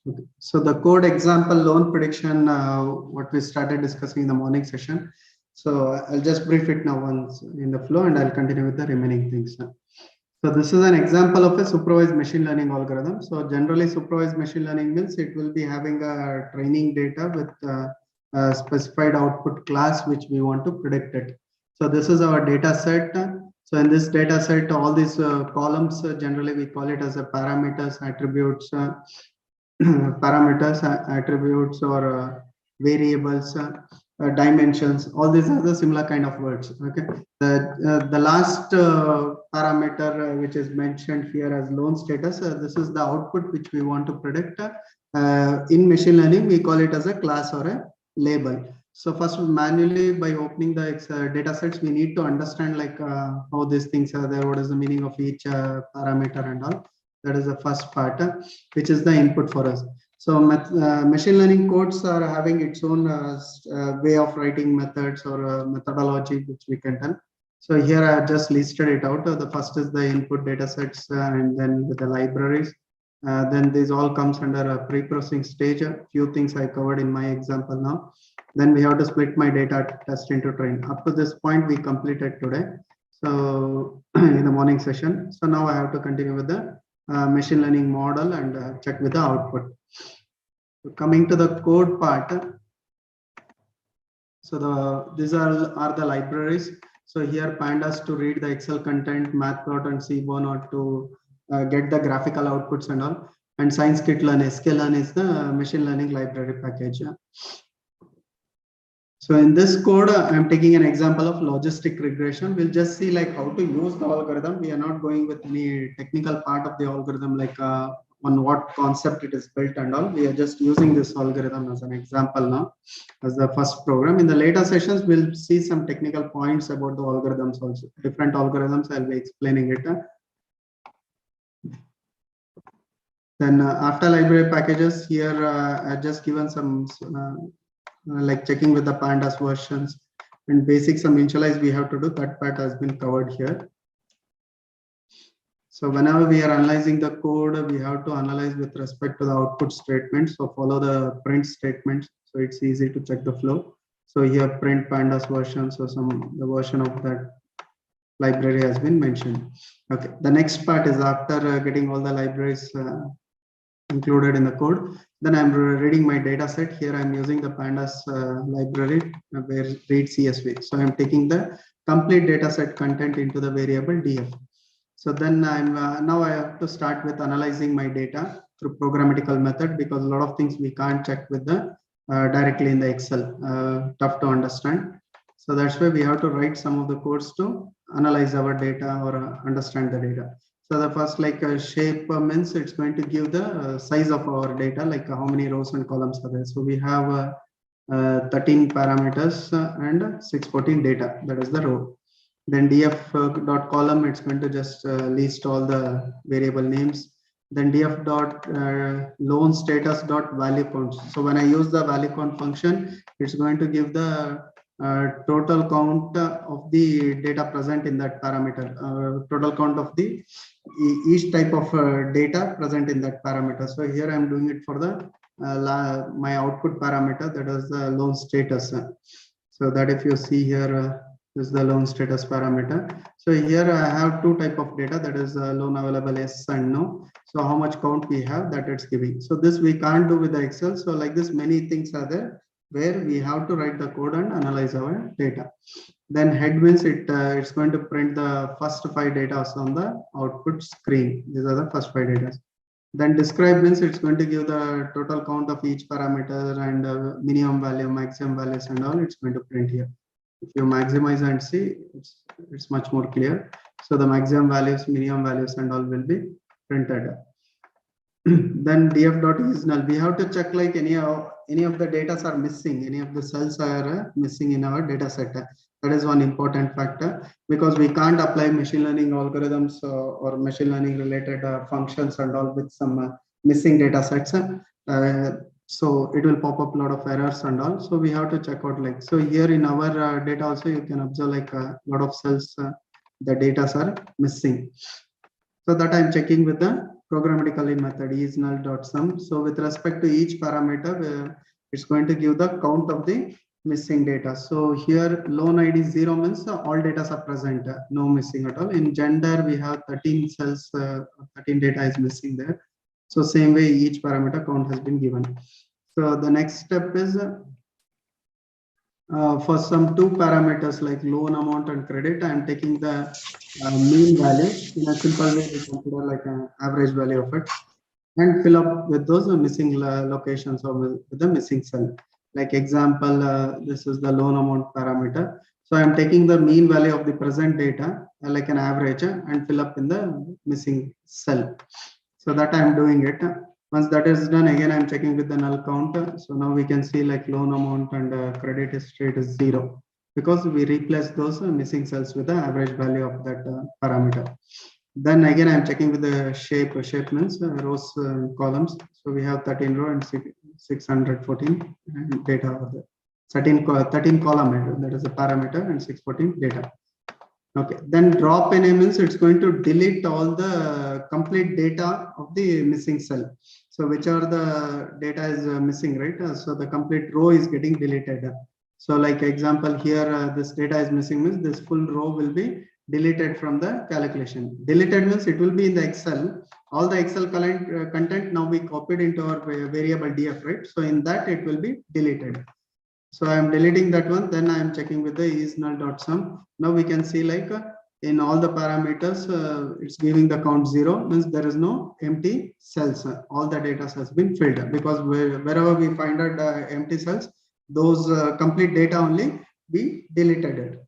Okay. So the code example loan prediction, what we started discussing in the morning session. So I'll just brief it now once in the flow, and I'll continue with the remaining things. So this is an example of a supervised machine learning algorithm. So generally supervised machine learning means it will be having a training data with a specified output class which we want to predict it. So this is our data set. So in this data set, all these columns, generally we call it as a parameters, attributes, parameters, attributes, or variables, dimensions. All these are the similar kind of words. Okay. The last parameter which is mentioned here as loan status, this is the output which we want to predict. In machine learning, we call it as a class or a label. So first, manually by opening the data sets, we need to understand like how these things are there, what is the meaning of each parameter and all. That is the first part, which is the input for us. So machine learning codes are having its own way of writing methods or methodology, which we can tell. So here I have just listed it out. The first is the input data sets, and then with the libraries. Then this all comes under a pre-processing stage. A few things I covered in my example now. Then we have to split my data test into train. Up to this point, we completed today. So in the morning session. So now I have to continue with the machine learning model and check with the output. So coming to the code part. So these are the libraries. So here pandas to read the Excel content, matplot and seaborn or to get the graphical outputs and all. And scikit-learn, sklearn is the machine learning library package. So in this code, I'm taking an example of logistic regression. We'll just see like how to use the algorithm. We are not going with any technical part of the algorithm, like on what concept it is built and all. We are just using this algorithm as an example now, as the first program. In the later sessions, we'll see some technical points about the algorithms also. Different algorithms, I'll be explaining it. Then after library packages, here I've just given some like checking with the pandas versions and basic some initialize we have to do. That part has been covered here. So whenever we are analyzing the code, we have to analyze with respect to the output statement. So follow the print statements. So it's easy to check the flow. So here print pandas version. So the version of that library has been mentioned. Okay. The next part is after getting all the libraries included in the code. Then I'm reading my data set. Here I'm using the pandas library where read CSV. So I'm taking the complete data set content into the variable df. So then I'm now I have to start with analyzing my data through programmatical method, because a lot of things we can't check with the directly in the Excel, tough to understand. So that's why we have to write some of the codes to analyze our data or understand the data. So the first like shape means it's going to give the size of our data, like how many rows and columns are there. So we have 13 parameters and 614 data, that is the row. Then df dot column, it's going to just list all the variable names. Then df dot loan status dot value count. So when I use the value count function, it's going to give the total count of the data present in that parameter, total count of the each type of data present in that parameter. So here I'm doing it for the my output parameter, that is the loan status. So that if you see here, this is the loan status parameter. So here I have two type of data, that is loan available yes and no. So how much count we have, that it's giving. So this we can't do with the Excel. So like this, many things are there where we have to write the code and analyze our data. Then head means it's going to print the first 5 data on the output screen. These are the first 5 data. Then describe means it's going to give the total count of each parameter and minimum value, maximum values and all. It's going to print here. If you maximize and see, it's much more clear. So the maximum values, minimum values and all will be printed. Then df.is is null. We have to check like any of the data are missing, any of the cells are missing in our data set. That is one important factor, because we can't apply machine learning algorithms or machine learning related functions and all with some missing data sets. So it will pop up a lot of errors and all. So we have to check out like, so here in our data also you can observe like a lot of cells, the data are missing. So that I'm checking with the programmatically method isNull.sum. So with respect to each parameter, it's going to give the count of the missing data. So here loan ID 0 means all data are present, no missing at all. In gender, we have 13 cells, 13 data is missing there. So same way each parameter count has been given. So the next step is for some two parameters like loan amount and credit, I'm taking the mean value in a simple way. We consider like an average value of it and fill up with those missing locations or with the missing cell. Like example, this is the loan amount parameter. So I'm taking the mean value of the present data like an average and fill up in the missing cell. So that I'm doing it. Once that is done, again, I'm checking with the null count. So now we can see like loan amount and credit history is 0 because we replace those missing cells with the average value of that parameter. Then again, I'm checking with the shape. Shape means rows and columns. So we have 13 row and 614 data over there. 13 column, that is a parameter, and 614 data. Okay, then drop NA means it's going to delete all the complete data of the missing cell. So whichever the data is missing, right? So the complete row is getting deleted. So like example here, this data is missing means this full row will be deleted from the calculation. Deleted means it will be in the Excel. All the Excel content now we copied into our variable DF, right? So in that it will be deleted. So I'm deleting that one. Then I'm checking with the isNull.sum. Now we can see like in all the parameters, it's giving the count 0 means there is no empty cells. All the data has been filled because wherever we find out empty cells, those complete data only we deleted it.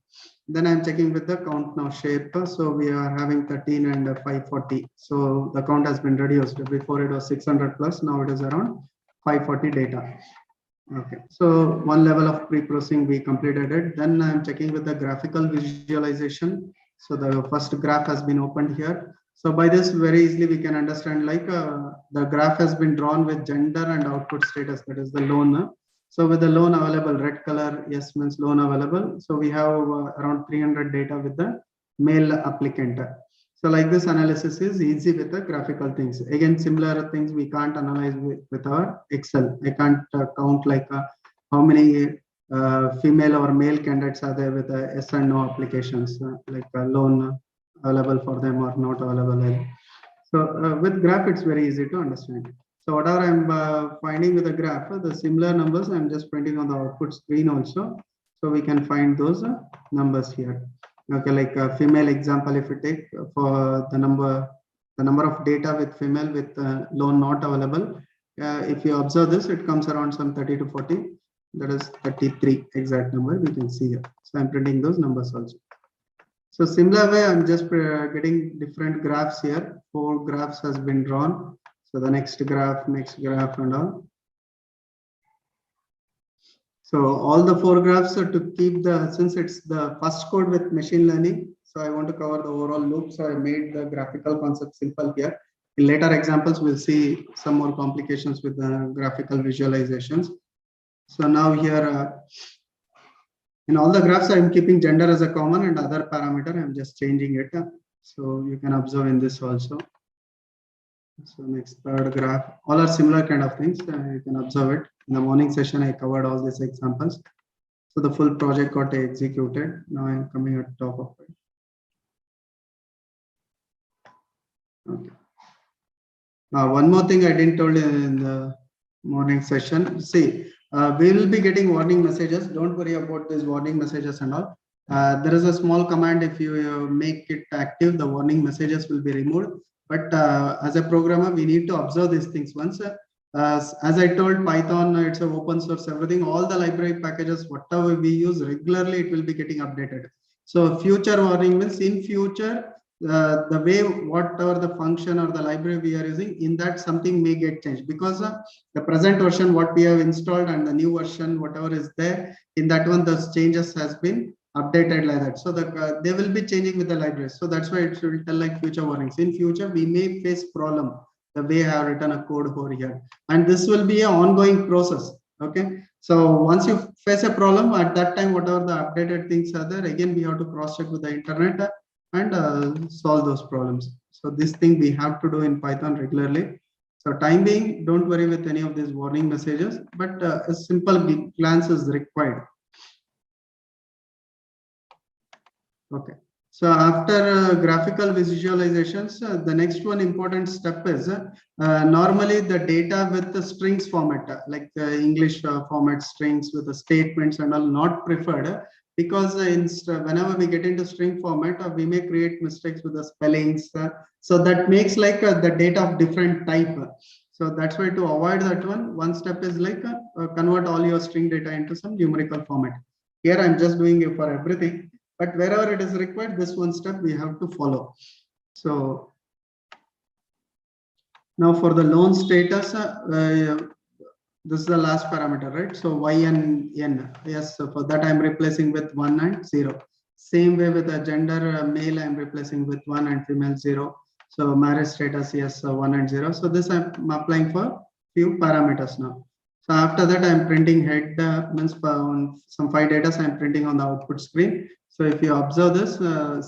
Then I'm checking with the count now shape. So we are having 13 and 540. So the count has been reduced. Before it was 600 plus, now it is around 540 data. Okay, so one level of pre-processing we completed it. Then I'm checking with the graphical visualization. So the first graph has been opened here. So by this very easily we can understand like the graph has been drawn with gender and output status, that is the loan. So with the loan available, red color, yes means loan available. So we have around 300 data with the male applicant. So like this analysis is easy with the graphical things. Again, similar things we can't analyze with our Excel. I can't count like how many female or male candidates are there with yes and no applications, like a loan available for them or not available. So with graph, it's very easy to understand. So whatever I'm finding with the graph, the similar numbers I'm just printing on the output screen also. So we can find those numbers here. Okay, like a female example, if you take for the number of data with female with loan not available, if you observe this, it comes around some 30 to 40. That is 33 exact number we can see here. So I'm printing those numbers also. So similar way, I'm just getting different graphs here. 4 graphs has been drawn. So the next graph and all. So all the 4 graphs are to keep the, since it's the first code with machine learning, so I want to cover the overall loop. So I made the graphical concept simple here. In later examples, we'll see some more complications with the graphical visualizations. So now here, in all the graphs, I'm keeping gender as a common and other parameter, I'm just changing it. So you can observe in this also. So next third graph, all are similar kind of things. You can observe it. In the morning session, I covered all these examples. So the full project got executed. Now I'm coming at top of it. Okay. One more thing I didn't told you in the morning session. See, we will be getting warning messages. Don't worry about these warning messages and all. There is a small command. If you make it active, the warning messages will be removed. But as a programmer, we need to observe these things once. As I told, Python, it's an open source, everything, all the library packages, whatever we use regularly, it will be getting updated. So future warning means in future, the way, whatever the function or the library we are using, in that something may get changed because the present version, what we have installed and the new version, whatever is there, in that one, the changes has been updated like that. So the they will be changing with the library. So that's why it should tell like future warnings. In future, we may face problem the way I have written a code over here. And this will be an ongoing process. Okay. So once you face a problem, at that time, whatever the updated things are there, again, we have to cross check with the internet. and solve those problems. So this thing we have to do in Python regularly. So time being, don't worry with any of these warning messages, but a simple glance is required. Okay. So after graphical visualizations, the next one important step is normally the data with the strings format, like the English format strings with the statements and all not preferred, because whenever we get into string format, we may create mistakes with the spellings. So that makes like the data of different type. So that's why to avoid that one step is like convert all your string data into some numerical format. Here I'm just doing it for everything, but wherever it is required, this one step we have to follow. So now for the loan status, this is the last parameter, right? So y and n. Yes, so for that I'm replacing with 1 and 0. Same way with the gender, male I'm replacing with 1 and female 0. So marriage status, yes, 1 and 0. So this I'm applying for few parameters now. So after that I'm printing head means some 5 data I'm printing on the output screen. So if you observe this,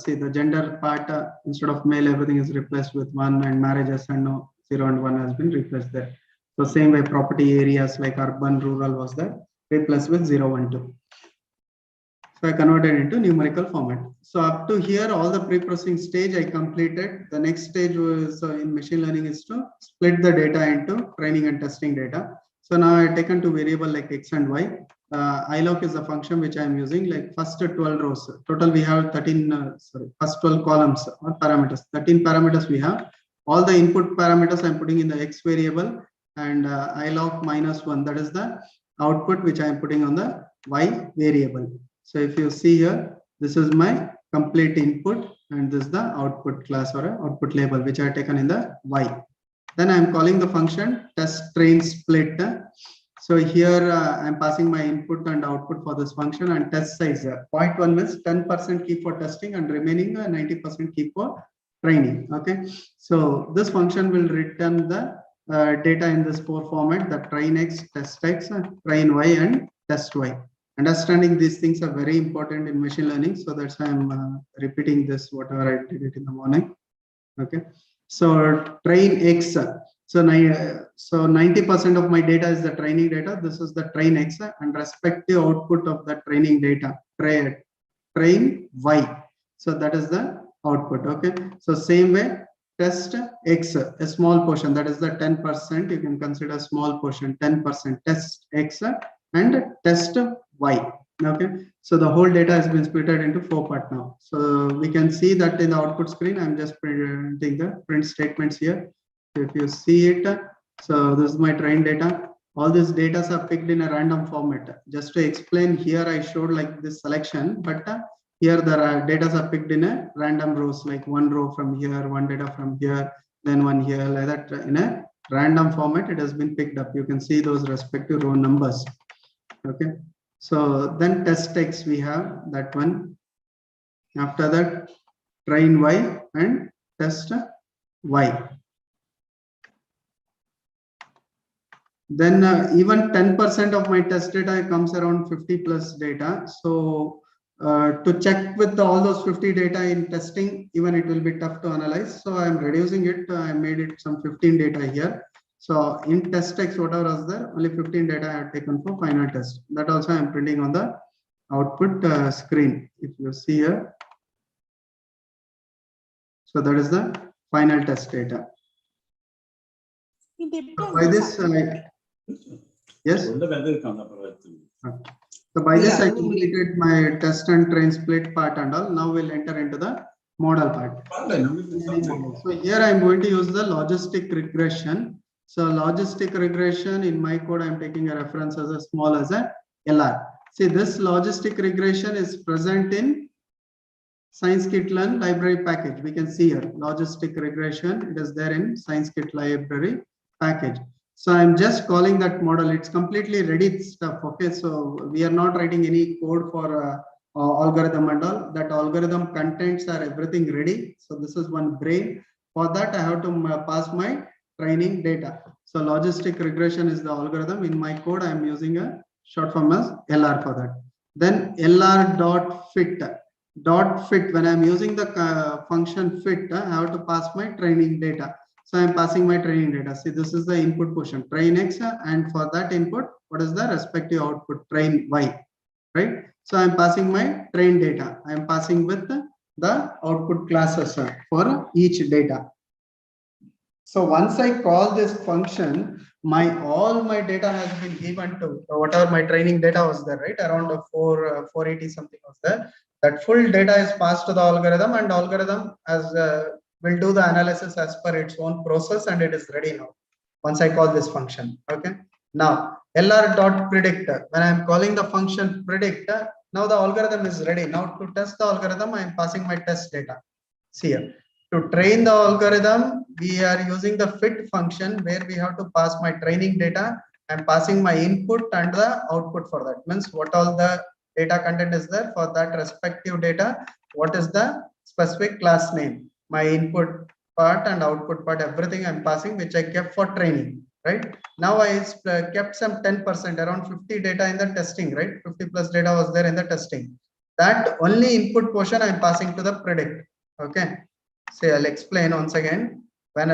see the gender part, instead of male, everything is replaced with 1, and marriages and no 0 and 1 has been replaced there. So same way property areas like urban, rural was there, replaced with 0, 1, 2. So I converted into numerical format. So up to here, all the pre-processing stage I completed. The next stage was in machine learning is to split the data into training and testing data. So now I taken two variable like x and y. iloc is a function which I am using, like first 12 rows. Total we have 13, first 12 columns or parameters. 13 parameters we have. All the input parameters I'm putting in the x variable, and iloc -1, that is the output which I am putting on the y variable. So if you see here, this is my complete input, and this is the output class or output label which I have taken in the y. Then I am calling the function test train split. So here I'm passing my input and output for this function, and test size 0.1 means 10% keep for testing and remaining 90% keep for training. Okay, so this function will return the data in this 4 format: the train x, test x, train y, and test y. Understanding these things are very important in machine learning, so that's why I'm repeating this whatever I did it in the morning. Okay, so train x, so 90% of my data is the training data. This is the train x, and respective output of the training data train y, so that is the output. Okay, so same way test x, a small portion, that is the 10%, you can consider small portion, 10% test x and test y. Okay, so the whole data has been split into 4 parts now. So we can see that in the output screen I'm just printing the print statements here. So if you see it, so this is my train data. All these data are picked in a random format. Just to explain, here I showed like this selection, but here the data are picked in a random rows, like one row from here, one data from here, then one here, like that. In a random format it has been picked up. You can see those respective row numbers. Okay, so then test x, we have that one. After that train y and test y. Then even 10% of my test data comes around 50 plus data. So to check with all those 50 data in testing, even it will be tough to analyze. So I'm reducing it. I made it some 15 data here. So in test x, whatever was there, only 15 data I have taken for final test. That also I'm printing on the output screen. If you see here, so that is the final test data. So by this, yes. So by this I completed my test and train split part and all. Now we'll enter into the model part. So here I'm going to use the logistic regression. So logistic regression in my code, I'm taking a reference as a small as a LR. See, this logistic regression is present in scikit-learn library package. We can see here logistic regression. It is there in scikit library package. So I'm just calling that model. It's completely ready stuff. Okay, so we are not writing any code for algorithm and all. That algorithm contents are everything ready. So this is one brain. For that I have to pass my training data. So logistic regression is the algorithm. In my code I am using a short form as LR for that. Then LR.fit. dot fit. When I'm using the function fit, I have to pass my training data. So I'm passing my training data. See, this is the input portion, train X, and for that input, what is the respective output, train Y, right? So I'm passing my train data. I'm passing with the output classes for each data. So once I call this function, all my data has been given to whatever my training data was there, right? Around 480 something was there. That full data is passed to the algorithm, and algorithm will do the analysis as per its own process, and it is ready now. Once I call this function, okay. Now lr.predict. When I am calling the function predict, now the algorithm is ready. Now to test the algorithm, I am passing my test data. See here. To train the algorithm, we are using the fit function where we have to pass my training data. I'm passing my input and the output for that. Means what all the data content is there for that respective data. What is the specific class name? My input part and output part, everything I'm passing, which I kept for training, right? Now I kept some 10%, around 50 data in the testing, right? 50 plus data was there in the testing. That only input portion I'm passing to the predict, okay? So I'll explain once again. When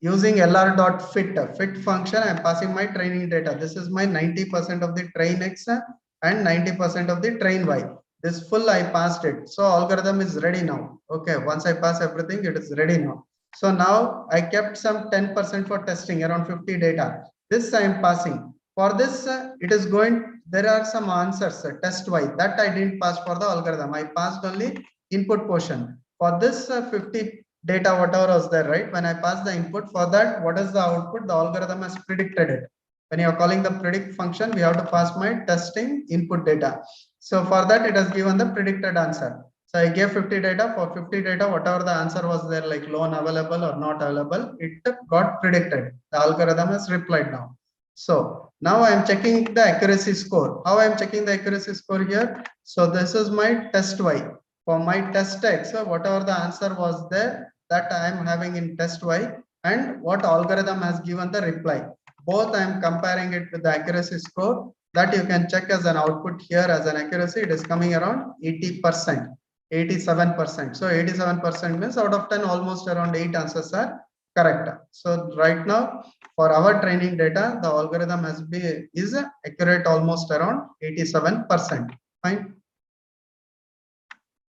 using lr.fit function, I'm passing my training data. This is my 90% of the train X and 90% of the train Y. This full I passed it. So algorithm is ready now. Okay, once I pass everything, it is ready now. So now I kept some 10% for testing, around 50 data. This I am passing. For this, it is going, there are some answers, test Y, that I didn't pass for the algorithm. I passed only input portion. For this 50 data, whatever was there, right? When I pass the input for that, what is the output? The algorithm has predicted it. When you are calling the predict function, we have to pass my testing input data. So for that, it has given the predicted answer. So I gave 50 data. For 50 data, whatever the answer was there, like loan available or not available, it got predicted. The algorithm has replied now. So now I am checking the accuracy score. How I am checking the accuracy score here? So this is my test Y. For my test X, whatever the answer was there, that I am having in test Y, and what algorithm has given the reply. Both I am comparing it with the accuracy score that you can check as an output here as an accuracy. It is coming around 80%, 87%. So 87% means out of 10, almost around 8 answers are correct. So right now, for our training data, the algorithm is accurate almost around 87%. Fine.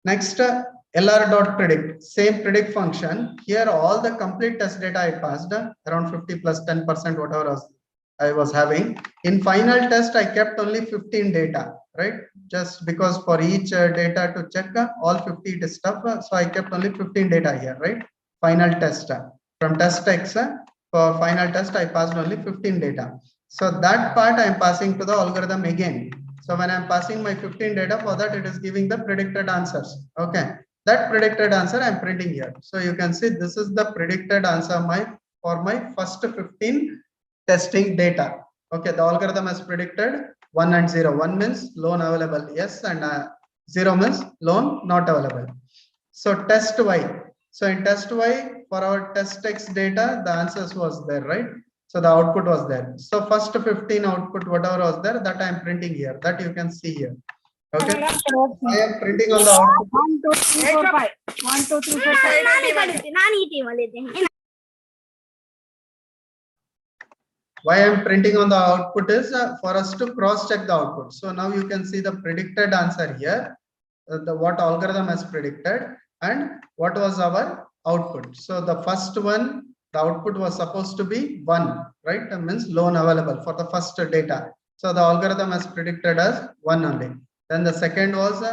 Next, lr.predict, same predict function. Here, all the complete test data I passed, around 50 plus 10%, whatever I was having. In final test, I kept only 15 data, right? Just because for each data to check all 50 stuff, so I kept only 15 data here, right? Final test. From test X, for final test, I passed only 15 data. So that part I am passing to the algorithm again. So when I'm passing my 15 data, for that it is giving the predicted answers. Okay, that predicted answer I'm printing here. So you can see this is the predicted answer for my first 15 testing data. Okay, the algorithm has predicted 1 and 0. 1 means loan available, yes, and 0 means loan not available. So test Y. So in test Y, for our test X data, the answers was there, right? So the output was there. So first 15 output, whatever was there, that I am printing here. That you can see here. Okay. I am printing on the output. 1, 2, 3, 4, 5. 1, 2, 3, 4, 5. Why I am printing on the output is for us to cross check the output. So now you can see the predicted answer here, what algorithm has predicted and what was our output. So the first one, the output was supposed to be 1, right? That means loan available for the first data. So the algorithm has predicted as 1 only. Then the second was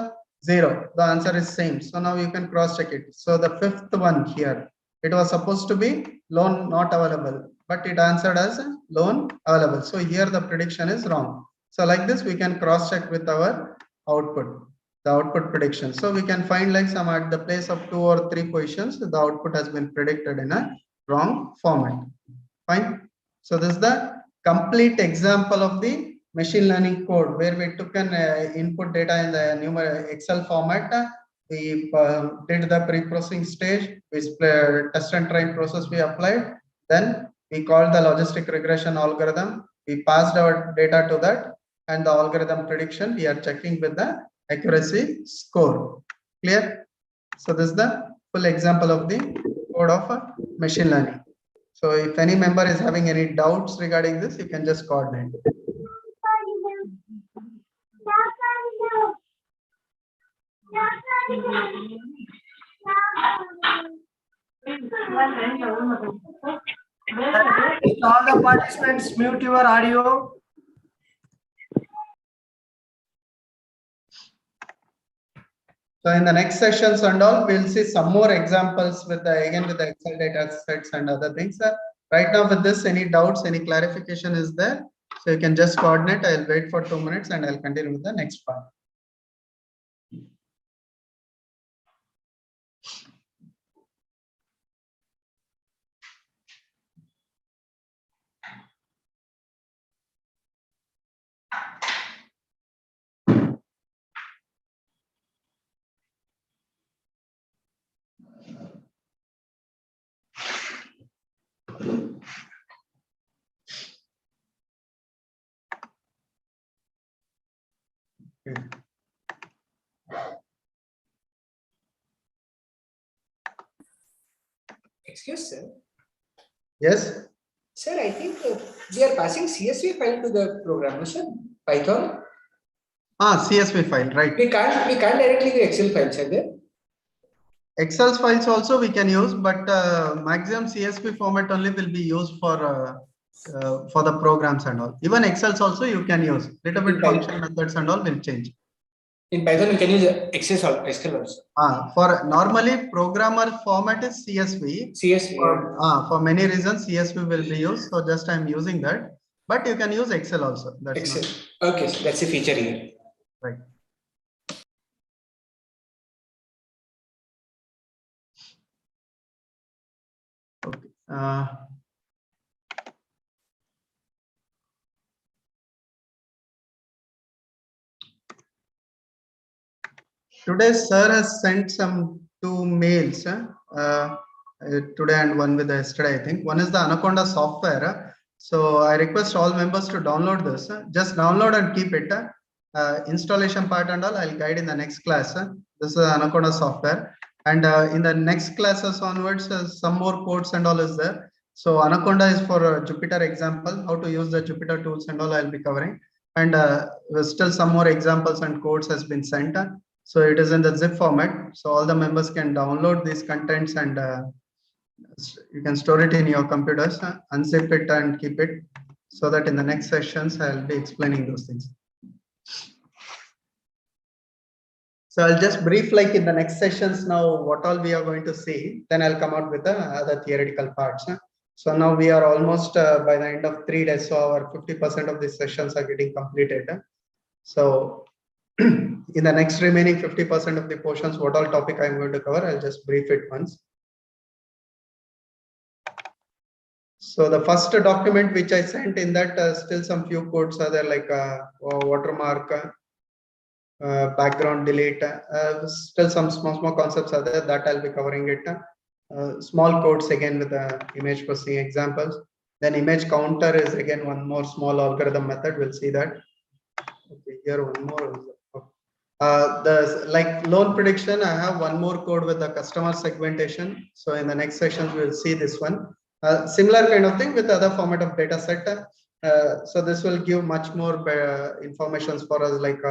0. The answer is same. So now you can cross check it. So the fifth one here, it was supposed to be loan not available, but it answered as loan available. So here the prediction is wrong. So like this, we can cross check with our output, the output prediction. So we can find like some at the place of 2 or 3 positions, the output has been predicted in a wrong format. Fine. So this is the complete example of the machine learning code where we took an input data in the numeric Excel format. We did the pre-processing stage, we test and train process we applied. Then we called the logistic regression algorithm. We passed our data to that, and the algorithm prediction we are checking with the accuracy score. Clear? So this is the full example of the code of machine learning. So if any member is having any doubts regarding this, you can just coordinate. All the participants mute your audio. So in the next sessions and all, we'll see some more examples with the again with the Excel data sets and other things. Right now with this, any doubts, any clarification is there? So you can just coordinate. I'll wait for 2 minutes and I'll continue with the next part. Excuse sir. Yes. Sir, I think we are passing CSV file to the programmer, sir. Python. CSV file, right? We can't directly do Excel files, are there? Excel files also we can use, but maximum CSV format only will be used for the programs and all. Even Excels also you can use. Little bit function methods and all will change. In Python, we can use Excel also. For normally programmer format is CSV. CSV. For many reasons CSV will be used. So just I'm using that. But you can use Excel also. That's Excel. Okay, so that's a feature here. Right. Okay. Today, sir has sent some 2 mails today and one with yesterday, I think. One is the Anaconda software. So I request all members to download this. Just download and keep it. Installation part and all I'll guide in the next class. This is Anaconda software. And in the next classes onwards, some more codes and all is there. So Anaconda is for Jupyter example, how to use the Jupyter tools and all I'll be covering. And still some more examples and codes has been sent. So it is in the zip format. So all the members can download these contents and you can store it in your computers, unzip it and keep it so that in the next sessions, I'll be explaining those things. So I'll just brief like in the next sessions now what all we are going to see. Then I'll come out with the other theoretical parts. So now we are almost by the end of 3 days. So our 50% of these sessions are getting completed. So in the next remaining 50% of the portions, what all topic I'm going to cover, I'll just brief it once. So the first document which I sent in that still some few codes are there like watermark, background delete, still some small concepts are there that I'll be covering it. Small codes again with the image processing examples. Then image counter is again one more small algorithm method. We'll see that. Okay, here one more. The like loan prediction, I have one more code with the customer segmentation. So in the next sessions, we'll see this one. Similar kind of thing with other format of data set. So this will give much more informations for us, like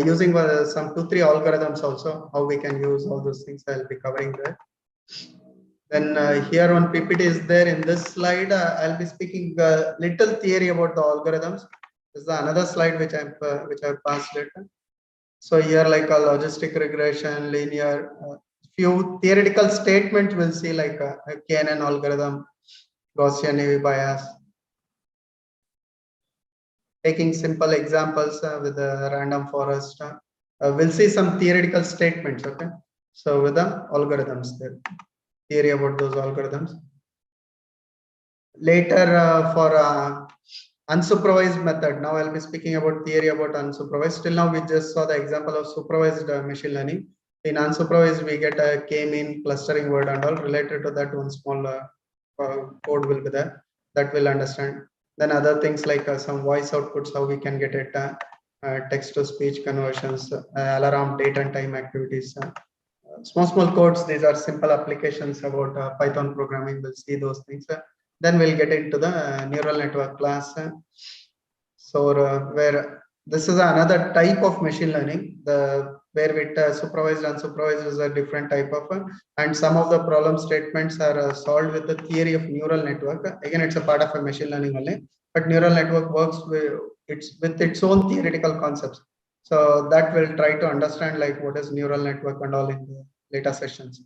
using some 2-3 algorithms also, how we can use all those things. I'll be covering there. Then here on PPT is there in this slide. I'll be speaking little theory about the algorithms. This is another slide which I've passed it. So here like a logistic regression, linear, few theoretical statements we'll see like a KNN algorithm, Gaussian AV bias. Taking simple examples with the random forest, we'll see some theoretical statements. Okay, so with the algorithms there, theory about those algorithms. Later for unsupervised method. Now I'll be speaking about theory about unsupervised. Till now we just saw the example of supervised machine learning. In unsupervised we get a k-mean clustering word and all. Related to that, one small code will be there that will understand. Then other things like some voice outputs, how we can get it. text to speech conversions, alarm date and time activities, small codes. These are simple applications about Python programming. We'll see those things. Then we'll get into the neural network class. Where this is another type of machine learning, where with supervised unsupervised is a different type of, and some of the problem statements are solved with the theory of neural network. Again, it's a part of a machine learning only, but neural network works with its own theoretical concepts. So that will try to understand like what is neural network and all in the later sessions.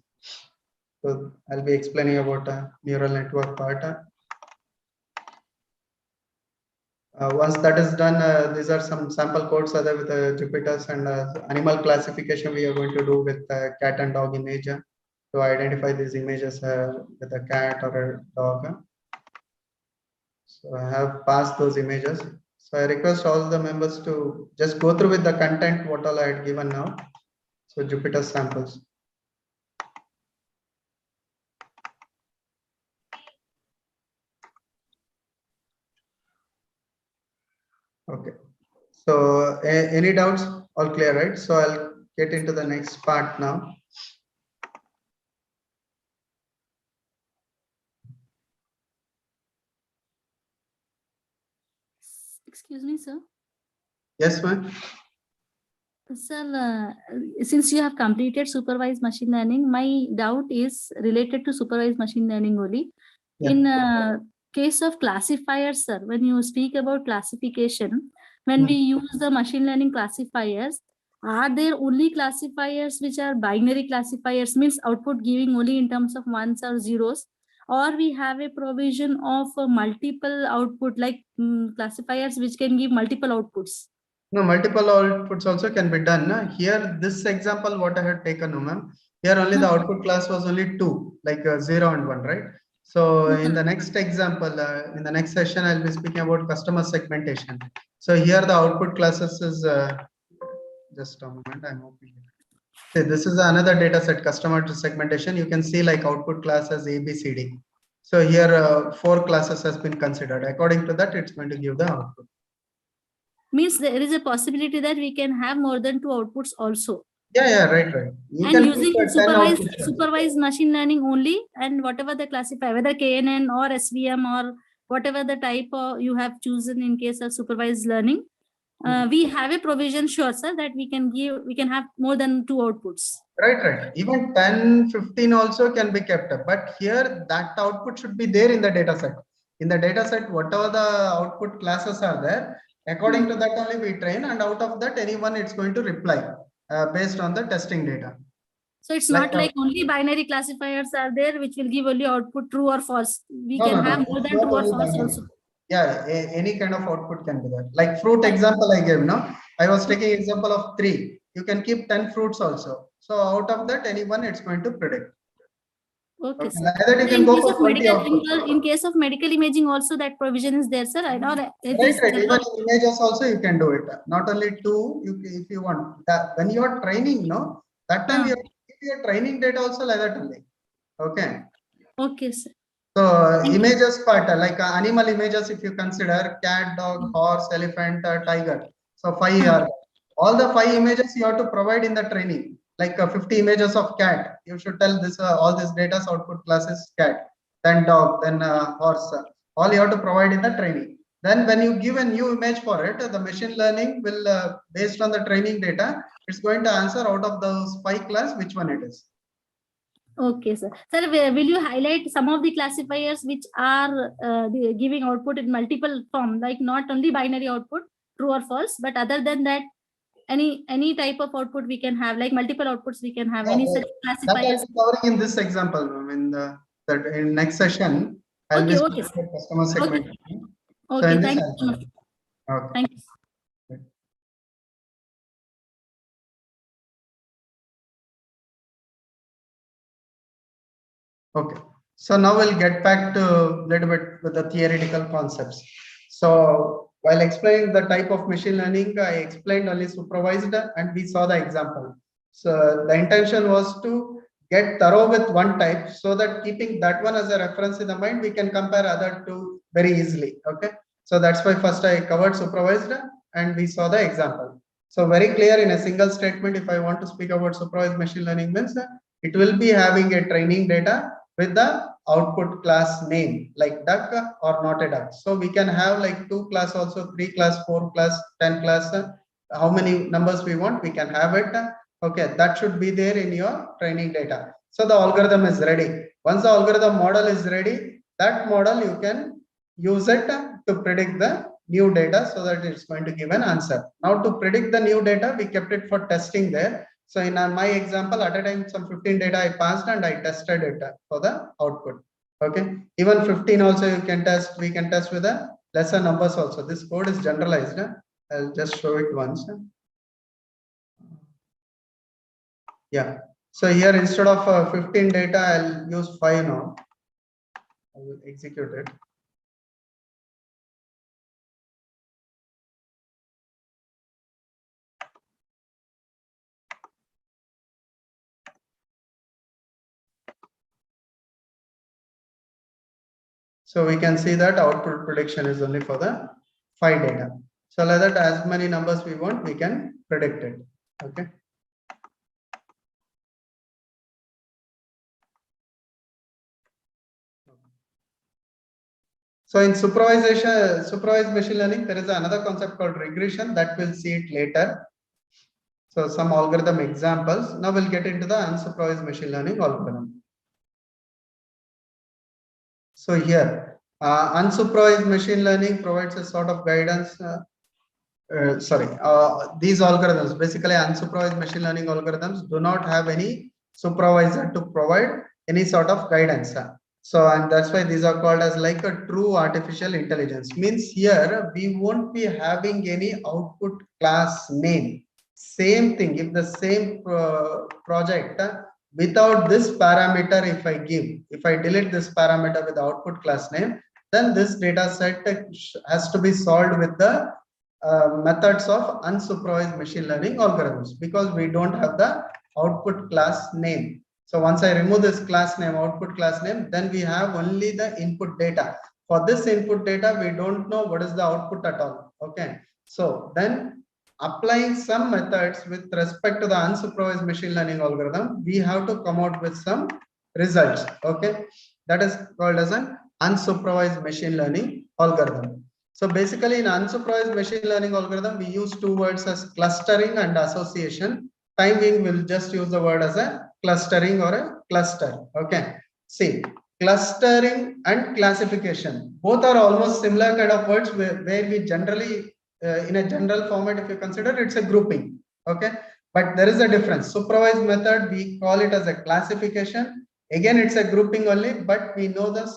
So I'll be explaining about neural network part. Once that is done, these are some sample codes other with Jupyter's, and animal classification we are going to do with cat and dog image to identify these images with a cat or a dog. So I have passed those images. So I request all the members to just go through with the content what all I had given now. So Jupyter samples. Okay. So any doubts? All clear, right? So I'll get into the next part now. Excuse me, sir. Yes, ma'am. Sir, since you have completed supervised machine learning, my doubt is related to supervised machine learning only. Yeah. In case of classifiers, sir, when you speak about classification, when we use the machine learning classifiers, are there only classifiers which are binary classifiers, means output giving only in terms of ones or zeros, or we have a provision of multiple output like classifiers which can give multiple outputs? No, multiple outputs also can be done. Here, this example, what I had taken, ma'am, here only the output class was only two, like 0 and 1, right? So in the next example, in the next session, I'll be speaking about customer segmentation. So here the output classes is, just a moment, I'm opening it. Okay, this is another data set, customer segmentation. You can see like output class as A, B, C, D. So here 4 classes has been considered. According to that, it's going to give the output. Means there is a possibility that we can have more than 2 outputs also. Yeah, right. You and can using put 10 supervised machine learning only, and whatever the classifier, whether KNN or SVM or whatever the type you have chosen in case of supervised learning, we have a provision, sure, sir, that we can have more than 2 outputs. Right. Even 10, 15 also can be kept up. But here that output should be there in the data set. In the data set, whatever the output classes are there, according to that only we train, and out of that anyone it's going to reply based on the testing data. So it's not like only binary classifiers are there which will give only output true or false. We can have more than true or false also. Yeah, any kind of output can be there. Like fruit example I gave, no? I was taking example of 3. You can keep 10 fruits also. So out of that, anyone it's going to predict. Okay, sir. Like that you can go for 20 in case of medical imaging also that provision is there, sir. I know right. Even in images also you can do it. Not only 2, if you want. That when you are training, no, that time you have to keep your training data also like that only. Okay. Okay, sir. So images part, like animal images, if you consider cat, dog, horse, elephant, tiger. So 5 are all the 5 images you have to provide in the training. Like 50 images of cat, you should tell this all this data's output classes cat, then dog, then horse. All you have to provide in the training. Then when you give a new image for it, the machine learning will, based on the training data, it's going to answer out of those 5 class which one it is. Okay, sir. Sir, will you highlight some of the classifiers which are giving output in multiple form, like not only binary output, true or false, but other than that, any type of output we can have, like multiple outputs we can have, any such classifiers? That I'll be covering in this example. In next session, I'll be speaking about customer segmentation. Okay, thank you so much. Okay. Thank you. Okay, so now we'll get back to a little bit with the theoretical concepts. So while explaining the type of machine learning, I explained only supervised and we saw the example. So the intention was to get thorough with one type so that keeping that one as a reference in the mind, we can compare other two very easily. Okay, so that's why first I covered supervised and we saw the example. So very clear in a single statement, if I want to speak about supervised machine learning means it will be having a training data with the output class name like duck or not a duck. So we can have like 2 class also, 3 class, 4 class, 10 class, how many numbers we want, we can have it. Okay, that should be there in your training data. So the algorithm is ready. Once the algorithm model is ready, that model you can use it to predict the new data so that it's going to give an answer. Now to predict the new data, we kept it for testing there. So in my example, at a time, some 15 data I passed and I tested it for the output. Okay, even 15 also you can test. We can test with the lesser numbers also. This code is generalized. I'll just show it once. Yeah. So here instead of 15 data, I'll use 5 now. I will execute it. So we can see that output prediction is only for the 5 data. So like that, as many numbers we want, we can predict it. Okay. So in supervised machine learning, there is another concept called regression that we'll see it later. So some algorithm examples. Now we'll get into the unsupervised machine learning algorithm. So here, unsupervised machine learning provides a sort of guidance. These algorithms, basically unsupervised machine learning algorithms, do not have any supervisor to provide any sort of guidance. So, and that's why these are called as like a true artificial intelligence. Means here we won't be having any output class name. Same thing, if the same project without this parameter, if I delete this parameter with the output class name, then this data set has to be solved with the methods of unsupervised machine learning algorithms because we don't have the output class name. So once I remove this class name, output class name, then we have only the input data. For this input data, we don't know what is the output at all. Okay. So then applying some methods with respect to the unsupervised machine learning algorithm, we have to come out with some results. Okay. That is called as an unsupervised machine learning algorithm. So basically in unsupervised machine learning algorithm, we use 2 words as clustering and association. Time being, we'll just use the word as a clustering or a cluster. Okay. See, clustering and classification, both are almost similar kind of words where we generally, in a general format, if you consider it's a grouping. Okay. But there is a difference. Supervised method, we call it as a classification. Again, it's a grouping only, but we know the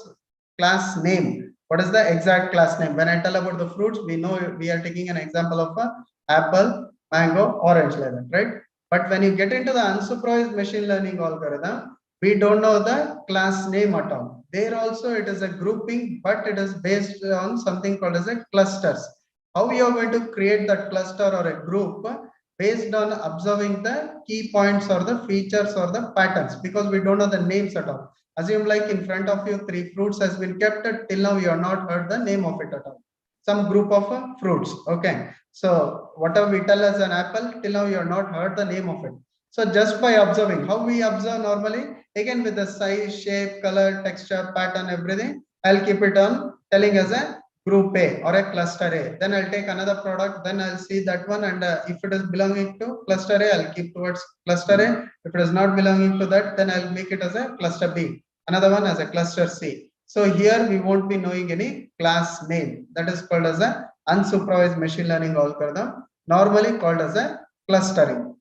class name. What is the exact class name? When I tell about the fruits, we know we are taking an example of a apple, mango, orange like that, right? But when you get into the unsupervised machine learning algorithm, we don't know the class name at all. There also it is a grouping, but it is based on something called as a clusters. How we are going to create that cluster or a group based on observing the key points or the features or the patterns, because we don't know the names at all. Assume like in front of you 3 fruits has been kept, till now you have not heard the name of it at all. Some group of fruits. Okay. So whatever we tell as an apple, till now you have not heard the name of it. So just by observing, how we observe normally, again with the size, shape, color, texture, pattern, everything, I'll keep it on telling as a group A or a cluster A. Then I'll take another product, then I'll see that one, and if it is belonging to cluster A, I'll keep towards cluster A. If it is not belonging to that, then I'll make it as a cluster B. Another one as a cluster C. So here we won't be knowing any class name. That is called as a unsupervised machine learning algorithm, normally called as a clustering.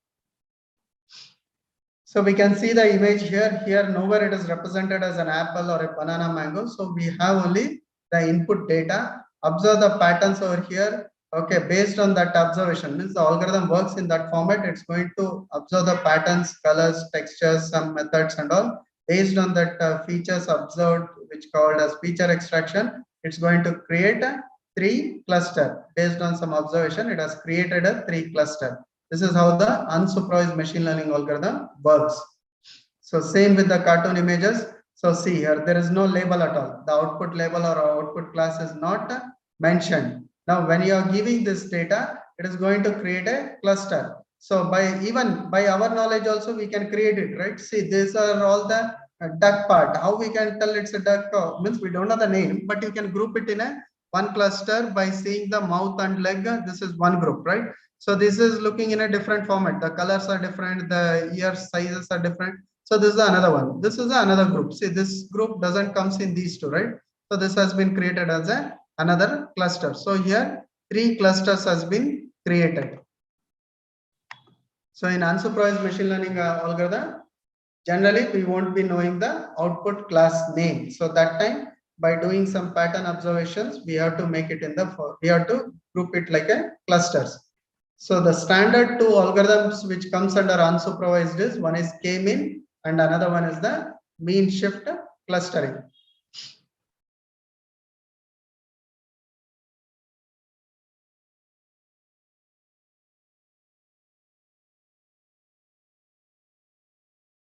So we can see the image here. Here nowhere it is represented as an apple or a banana, mango. So we have only the input data. Observe the patterns over here. Okay, based on that observation, means the algorithm works in that format. It's going to observe the patterns, colors, textures, some methods and all. Based on that features observed, which called as feature extraction, it's going to create a 3 cluster. Based on some observation, it has created a 3 cluster. This is how the unsupervised machine learning algorithm works. So same with the cartoon images. So see here, there is no label at all. The output label or output class is not mentioned. Now, when you are giving this data, it is going to create a cluster. So even by our knowledge also we can create it, right? See, these are all the duck part. How we can tell it's a duck? Means we don't know the name, but you can group it in a one cluster by seeing the mouth and leg. This is one group, right? So this is looking in a different format. The colors are different, the ear sizes are different. So this is another one. This is another group. See, this group doesn't comes in these two, right? So this has been created as another cluster. So here 3 clusters has been created. So in unsupervised machine learning algorithm, generally we won't be knowing the output class name. So that time by doing some pattern observations, we have to make it we have to group it like a clusters. So the standard 2 algorithms which comes under unsupervised is one is k-mean and another one is the mean shift clustering.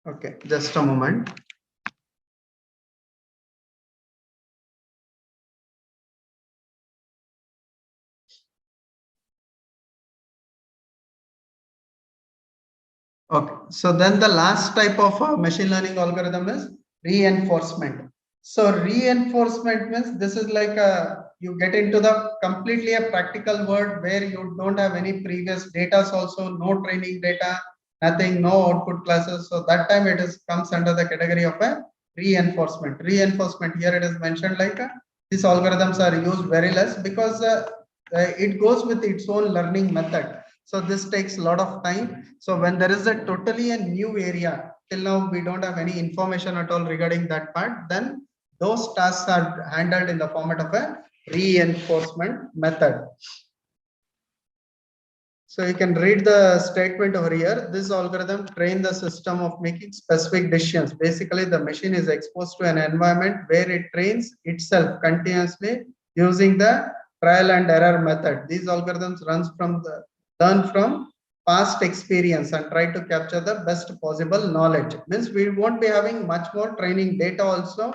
Okay, just a moment. Okay, so then the last type of machine learning algorithm is reinforcement. So reinforcement means this is like you get into the completely a practical world where you don't have any previous data, also no training data, nothing, no output classes. So that time it is comes under the category of a reinforcement. Reinforcement here it is mentioned like these algorithms are used very less because it goes with its own learning method. So this takes a lot of time. So when there is a totally a new area, till now we don't have any information at all regarding that part, then those tasks are handled in the format of a reinforcement method. So you can read the statement over here. This algorithm train the system of making specific decisions. Basically, the machine is exposed to an environment where it trains itself continuously using the trial and error method. These algorithms learn from past experience and try to capture the best possible knowledge. Means we won't be having much more training data also.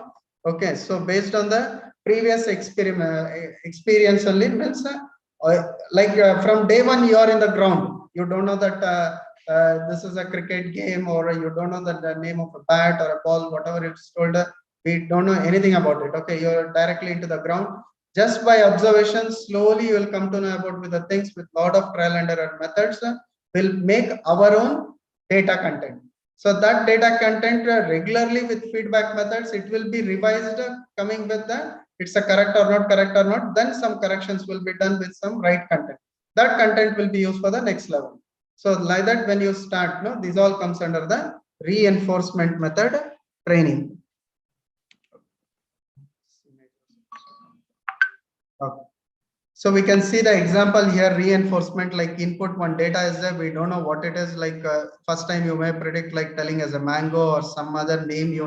Okay, so based on the previous experience only, means from day one you are in the ground, you don't know that this is a cricket game, or you don't know the name of a bat or a ball, whatever it's told, we don't know anything about it. Okay, you're directly into the ground. Just by observation, slowly you will come to know about with the things. With lot of trial and error methods, will make our own data content. So that data content regularly with feedback methods, it will be revised, coming with the it's a correct or not, then some corrections will be done with some right content. That content will be used for the next level. So like that, when you start, no, these all comes under the reinforcement method training. Okay. So we can see the example here, reinforcement, like input one data is there, we don't know what it is, like first time you may predict like telling as a mango or some other name,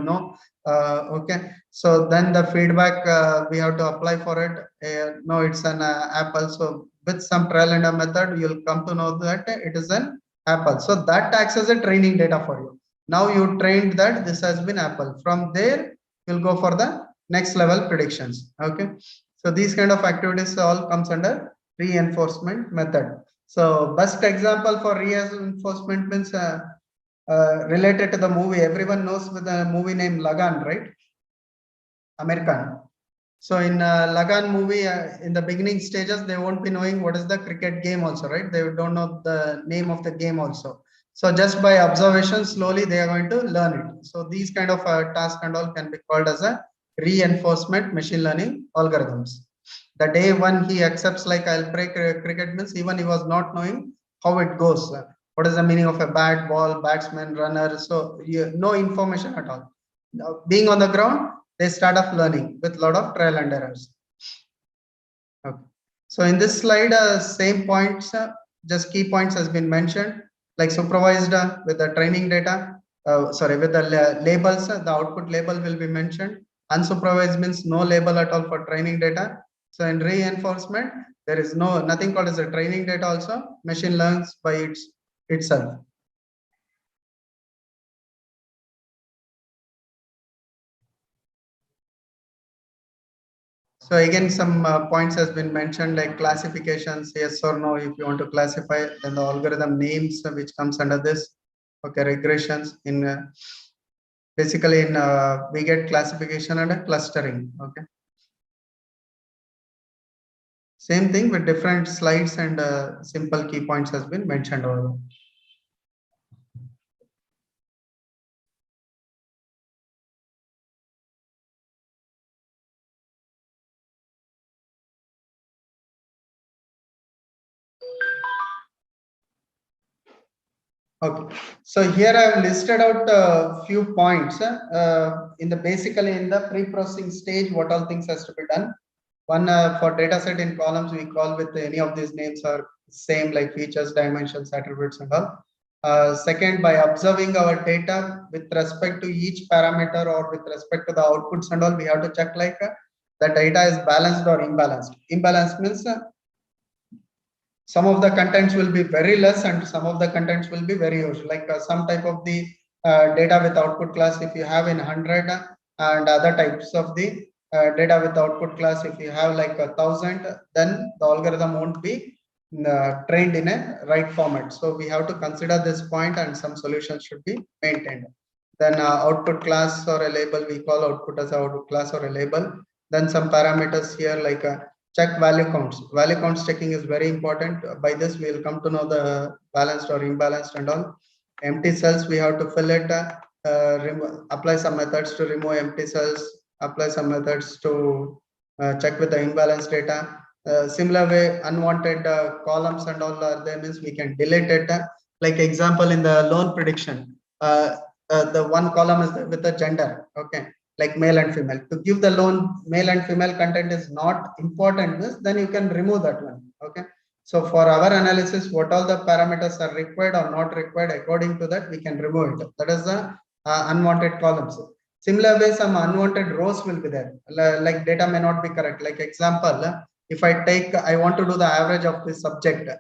okay. So then the feedback we have to apply for it. No, it's an apple. So with some trial and error method, you'll come to know that it is an apple. So that acts as a training data for you. Now you trained that this has been apple. From there, you'll go for the next level predictions. Okay. So these kind of activities all comes under reinforcement method. So best example for reinforcement means related to the movie. Everyone knows with the movie name Lagan, right? American. So in Lagan movie, in the beginning stages, they won't be knowing what is the cricket game also, right? They don't know the name of the game also. So just by observation, slowly they are going to learn it. So these kind of tasks and all can be called as a reinforcement machine learning algorithms. The day one he accepts like I'll play cricket means even he was not knowing how it goes. What is the meaning of a bat, ball, batsman, runner? So no information at all. Now, being on the ground, they start off learning with a lot of trial and errors. Okay. So in this slide, same points, just key points has been mentioned, like supervised with the training data, with the labels, the output label will be mentioned. Unsupervised means no label at all for training data. So in reinforcement, there is nothing called as a training data also. Machine learns by itself. So again, some points has been mentioned like classifications, yes or no. If you want to classify, then the algorithm names which comes under this. Okay, regressions in basically in we get classification and clustering. Okay. Same thing with different slides and simple key points has been mentioned over. Okay, so here I have listed out a few points in the basically in the pre-processing stage, what all things has to be done. One for data set in columns, we call with any of these names are same like features, dimensions, attributes and all. Second, by observing our data with respect to each parameter or with respect to the outputs and all, we have to check like the data is balanced or imbalanced. Imbalanced means some of the contents will be very less and some of the contents will be very huge, like some type of the data with output class if you have in 100 and other types of the data with output class if you have like 1,000, then the algorithm won't be trained in a right format. So we have to consider this point and some solutions should be maintained. Then output class or a label, we call output as a output class or a label. Then some parameters here like check value counts. Value counts checking is very important. By this, we will come to know the balanced or imbalanced and all. Empty cells, we have to fill it, apply some methods to remove empty cells, apply some methods to check with the imbalanced data. Similar way, unwanted columns and all are there means we can delete it. Like example in the loan prediction, the one column is with the gender. Okay, like male and female. To give the loan male and female content is not important, then you can remove that one. Okay. So for our analysis, what all the parameters are required or not required, according to that, we can remove it. That is the unwanted columns. Similar way, some unwanted rows will be there. Like data may not be correct. Like example, if I want to do the average of the subject.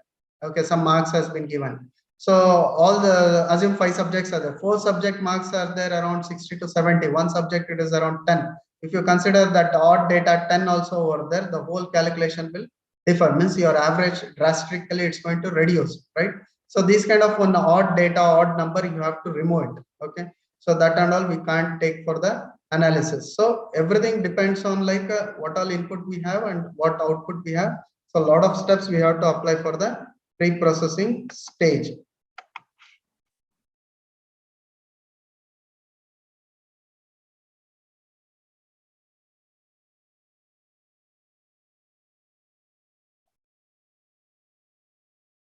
Okay, some marks has been given. So all the assume 5 subjects are there. 4 subject marks are there around 60 to 70. One subject it is around 10. If you consider that odd data 10 also over there, the whole calculation will differ. Means your average drastically it's going to reduce, right? So these kind of one odd data, odd number, you have to remove it. Okay. So that and all we can't take for the analysis. So everything depends on like what all input we have and what output we have. So a lot of steps we have to apply for the pre-processing stage.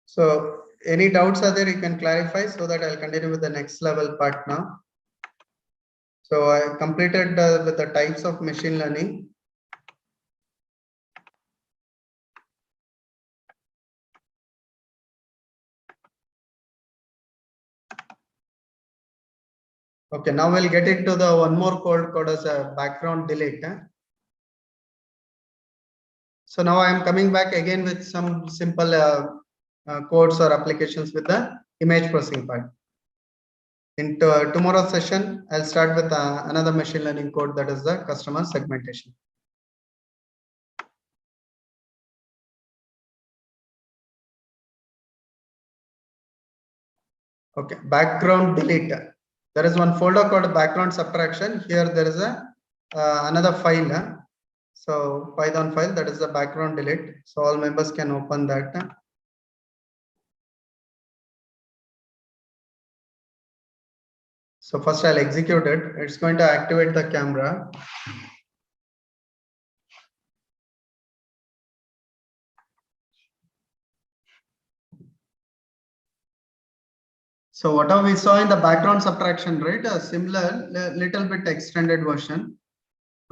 So any doubts are there, you can clarify so that I'll continue with the next level part now. So I completed with the types of machine learning. Okay, now we'll get into the one more code called as a background delete. So now I am coming back again with some simple codes or applications with the image processing part. In tomorrow's session, I'll start with another machine learning code, that is the customer segmentation. Okay, background delete. There is one folder called background subtraction. Here there is a another file. So Python file, that is the background delete. So all members can open that. So first I'll execute it. It's going to activate the camera. So whatever we saw in the background subtraction, right? A similar, little bit extended version.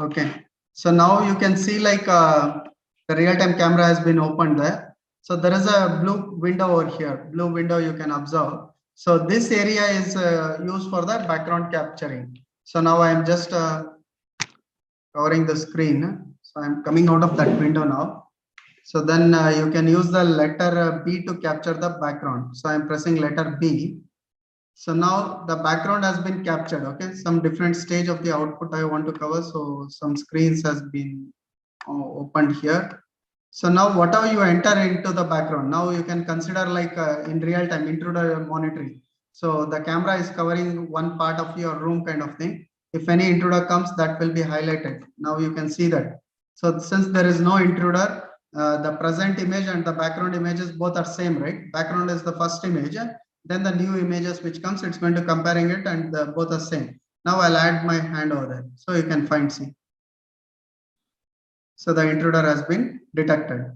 Okay. So now you can see like the real-time camera has been opened there. So there is a blue window over here. Blue window you can observe. So this area is used for the background capturing. So now I am just covering the screen. So I'm coming out of that window now. So then you can use the letter B to capture the background. So I'm pressing letter B. So now the background has been captured. Okay, some different stage of the output I want to cover. So some screens has been opened here. So now whatever you enter into the background, now you can consider like in real time intruder monitoring. So the camera is covering one part of your room kind of thing. If any intruder comes, that will be highlighted. Now you can see that. So since there is no intruder, the present image and the background images both are same, right? Background is the first image, then the new images which comes, it's going to comparing it, and both are same. Now I'll add my hand over there, so you can find, see. So the intruder has been detected.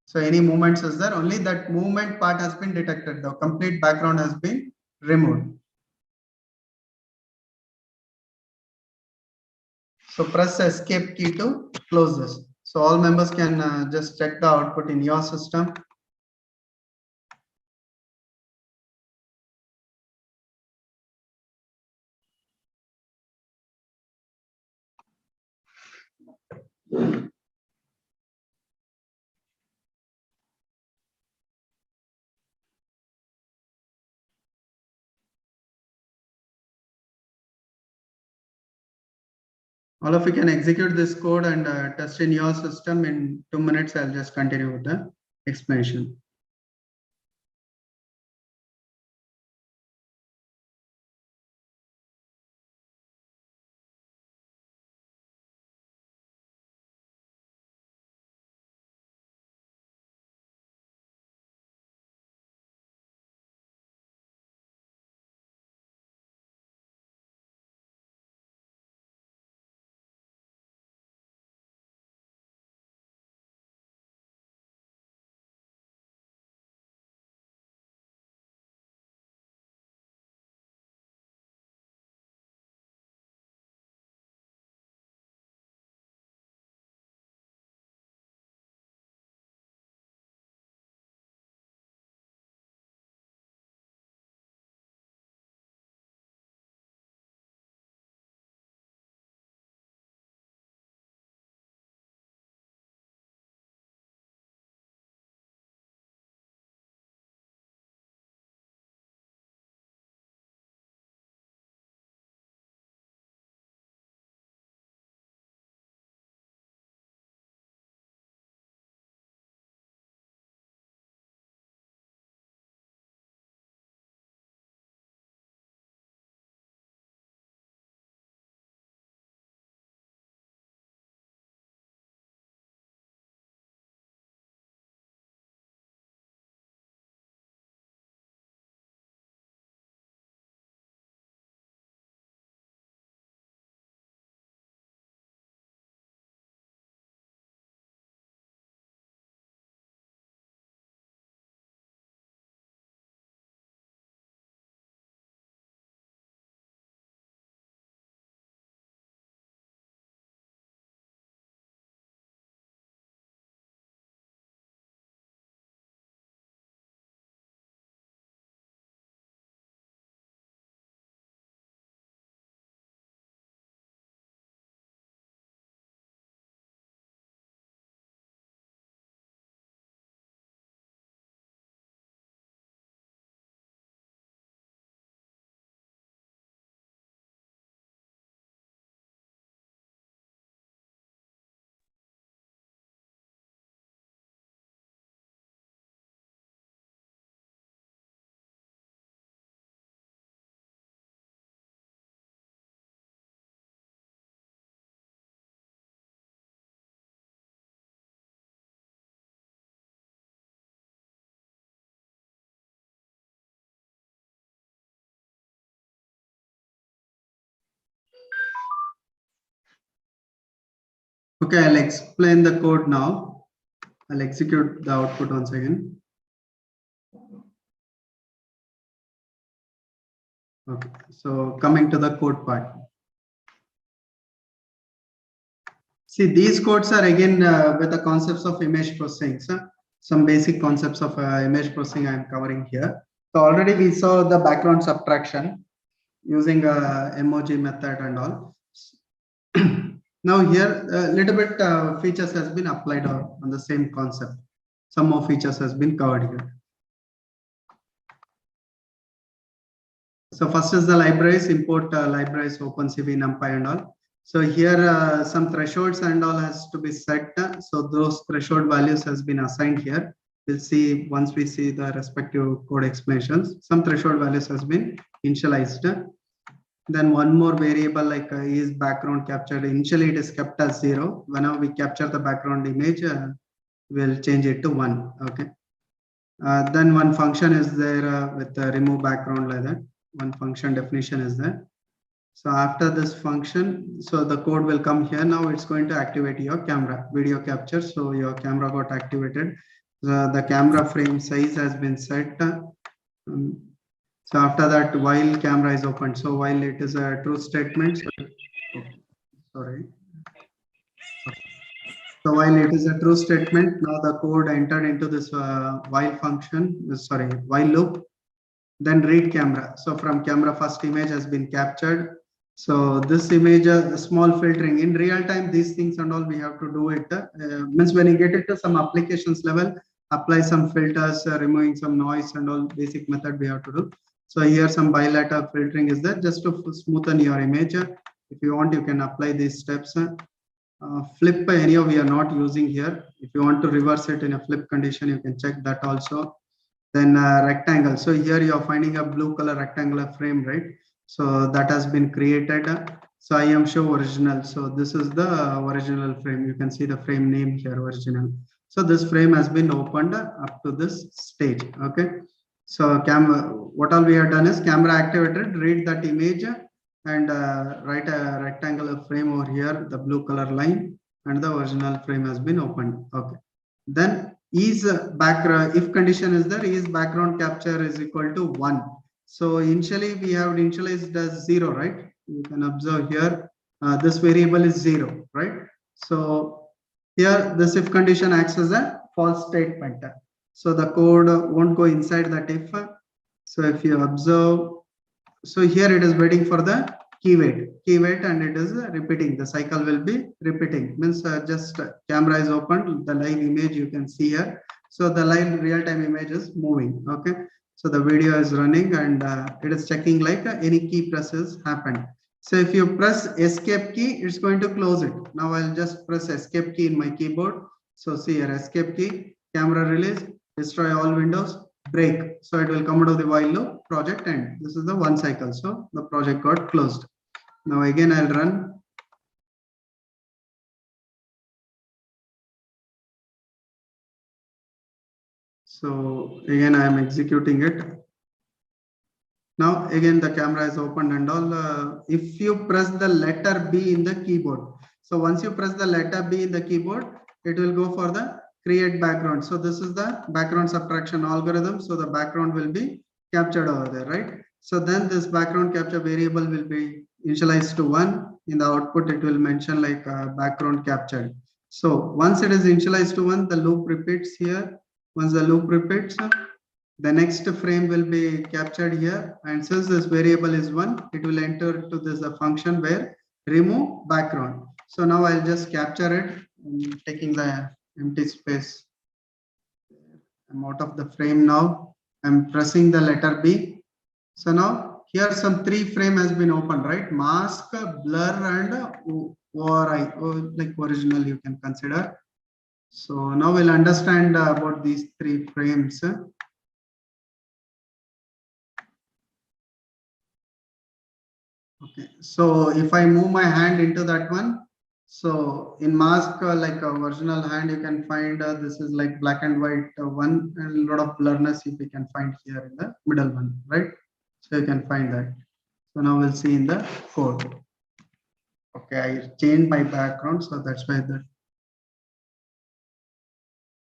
So any movements is there, only that movement part has been detected. The complete background has been removed. So press escape key to close this. So all members can just check the output in your system. All of you can execute this code and test in your system. In 2 minutes, I'll just continue with the explanation. Okay, I'll explain the code now. I'll execute the output once again. Okay, so coming to the code part. See, these codes are again with the concepts of image processing. So some basic concepts of image processing I am covering here. So already we saw the background subtraction using emoji method and all. Now here a little bit features has been applied on the same concept. Some more features has been covered here. So first is the libraries, import libraries, OpenCV, NumPy and all. So here some thresholds and all has to be set. So those threshold values has been assigned here. We'll see once we see the respective code explanations. Some threshold values has been initialized. Then one more variable like is background captured. Initially it is kept as 0. Whenever we capture the background image, we'll change it to 1. Okay. Then one function is there with the remove background like that. One function definition is there. So after this function, so the code will come here. Now it's going to activate your camera video capture. So your camera got activated. The camera frame size has been set. So after that, while camera is open, so while it is a true statement, sorry. So while it is a true statement, now the code entered into this while function, sorry, while loop, then read camera. So from camera, first image has been captured. So this image, small filtering in real time, these things and all we have to do it. Means when you get it to some applications level, apply some filters, removing some noise and all basic method we have to do. So here some bilateral filtering is there just to smoothen your image. If you want, you can apply these steps. Flip anyhow we are not using here. If you want to reverse it in a flip condition, you can check that also. Then rectangle. So here you are finding a blue color rectangular frame, right? So that has been created. So I am show original. So this is the original frame. You can see the frame name here, original. So this frame has been opened up to this stage. Okay. So what all we have done is camera activated, read that image and write a rectangular frame over here, the blue color line, and the original frame has been opened. Okay. Then is background, if condition is there, is background capture is equal to 1. So initially we have initialized as 0, right? You can observe here, this variable is 0, right? So here this if condition acts as a false statement. So the code won't go inside that if. So if you observe, so here it is waiting for the key wait, and it is repeating. The cycle will be repeating. Means just camera is opened, the live image you can see here. So the live real-time image is moving. Okay. So the video is running and it is checking like any key presses happened. So if you press escape key, it's going to close it. Now I'll just press escape key in my keyboard. So see here, escape key, camera release, destroy all windows, break. So it will come out of the while loop, project end. This is the one cycle. So the project got closed. Now again, I'll run. So again, I am executing it. Now again, the camera is opened and all. If you press the letter B in the keyboard. So once you press the letter B in the keyboard, it will go for the create background. So this is the background subtraction algorithm. So the background will be captured over there, right? So then this background capture variable will be initialized to 1. In the output, it will mention like background captured. So once it is initialized to 1, the loop repeats here. Once the loop repeats, the next frame will be captured here. And since this variable is 1, it will enter to this function where remove background. So now I'll just capture it. I'm taking the empty space. I'm out of the frame now. I'm pressing the letter B. So now here some 3 frame has been opened, right? Mask, blur, and ORI, like original you can consider. So now we'll understand about these 3 frames. Okay, so if I move my hand into that one, so in mask, like a original hand, you can find this is like black and white one, and a lot of blurriness if you can find here in the middle one, right? So you can find that. So now we'll see in the code. Okay, I changed my background, so that's why the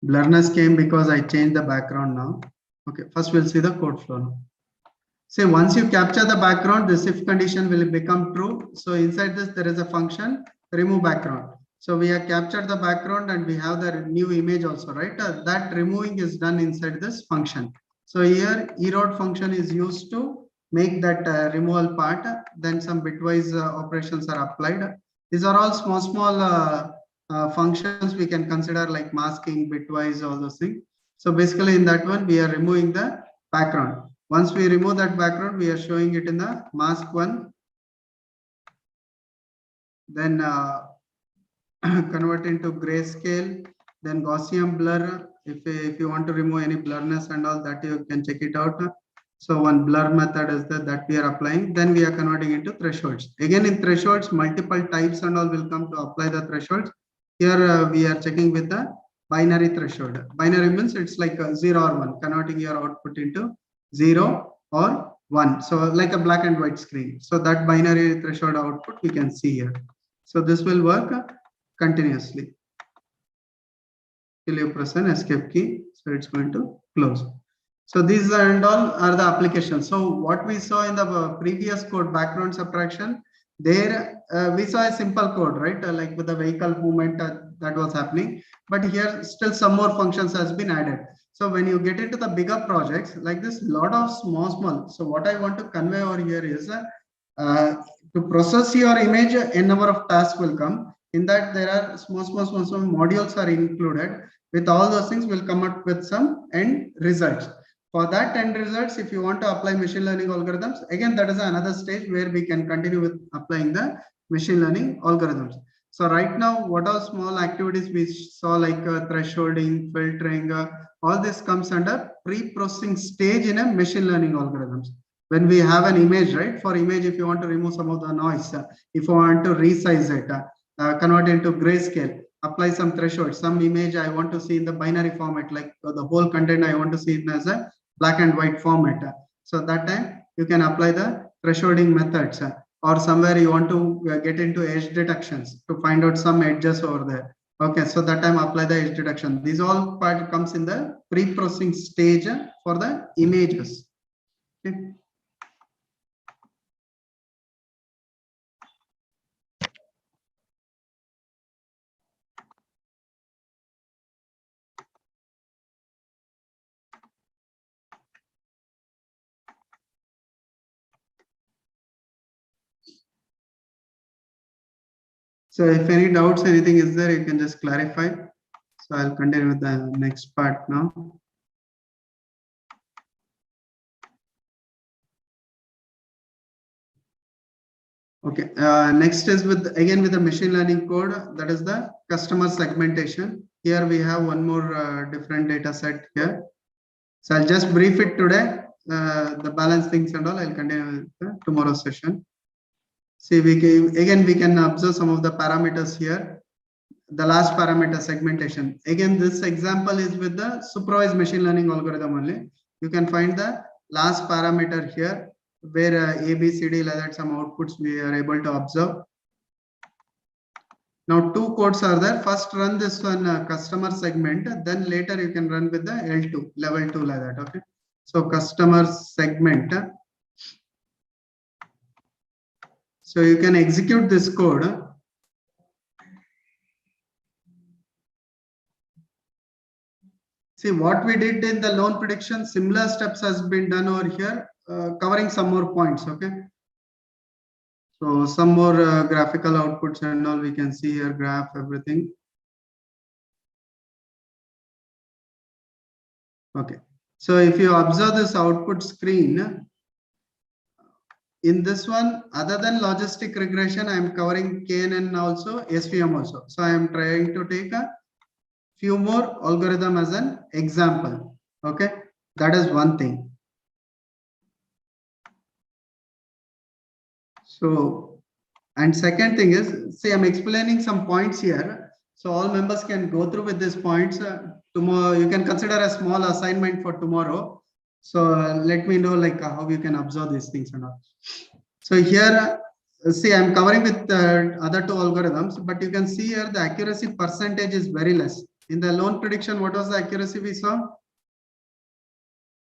blurriness came because I changed the background now. Okay, first we'll see the code flow now. Say once you capture the background, this if condition will become true. So inside this, there is a function remove background. So we have captured the background and we have the new image also, right? That removing is done inside this function. So here erode function is used to make that removal part. Then some bitwise operations are applied. These are all small functions we can consider like masking, bitwise, all those things. So basically in that one, we are removing the background. Once we remove that background, we are showing it in the mask one. then convert into grayscale, then Gaussian blur. If you want to remove any blurriness and all that, you can check it out. So one blur method is that we are applying. Then we are converting into thresholds. Again, in thresholds, multiple types and all will come to apply the thresholds. Here we are checking with the binary threshold. Binary means it's like a 0 or 1, converting your output into 0 or 1. So like a black and white screen. So that binary threshold output we can see here. So this will work continuously till you press an escape key. So it's going to close. So these and all are the applications. So what we saw in the previous code, background subtraction, there we saw a simple code, right? Like with the vehicle movement that was happening. But here still some more functions has been added. So when you get into the bigger projects like this, lot of small. So what I want to convey over here is to process your image, a number of tasks will come. In that there are small modules are included. With all those things, we'll come up with some end results. For that end results, if you want to apply machine learning algorithms, again, that is another stage where we can continue with applying the machine learning algorithms. So right now, what are small activities we saw, like thresholding, filtering, all this comes under pre-processing stage in a machine learning algorithms. When we have an image, right? For image, if you want to remove some of the noise, if you want to resize it, convert into grayscale, apply some threshold, some image I want to see in the binary format, like the whole content I want to see it as a black and white format. So that time you can apply the thresholding methods, or somewhere you want to get into edge detections to find out some edges over there. Okay, so that time apply the edge detection. These all part comes in the pre-processing stage for the images. Okay. So if any doubts, anything is there, you can just clarify. So I'll continue with the next part now. Okay, next is again with the machine learning code, that is the customer segmentation. Here we have one more different data set here. So I'll just brief it today. The balance things and all, I'll continue with the tomorrow's session. See, we can observe some of the parameters here. The last parameter, segmentation. Again, this example is with the supervised machine learning algorithm only. You can find the last parameter here, where A, B, C, D, like that, some outputs we are able to observe. Now two codes are there. First run this one customer segment, then later you can run with the L2, level 2, like that. Okay. So customer segment. So you can execute this code. See what we did in the loan prediction, similar steps has been done over here, covering some more points. Okay. So some more graphical outputs and all we can see here, graph, everything. Okay. So if you observe this output screen, in this one, other than logistic regression, I am covering KNN also, SVM also. So I am trying to take a few more algorithm as an example. Okay, that is one thing. So, and second thing is, see, I'm explaining some points here. So all members can go through with these points. Tomorrow, you can consider a small assignment for tomorrow. So let me know like how you can observe these things and all. So here, see, I'm covering with other two algorithms, but you can see here the accuracy percentage is very less. In the loan prediction, what was the accuracy we saw?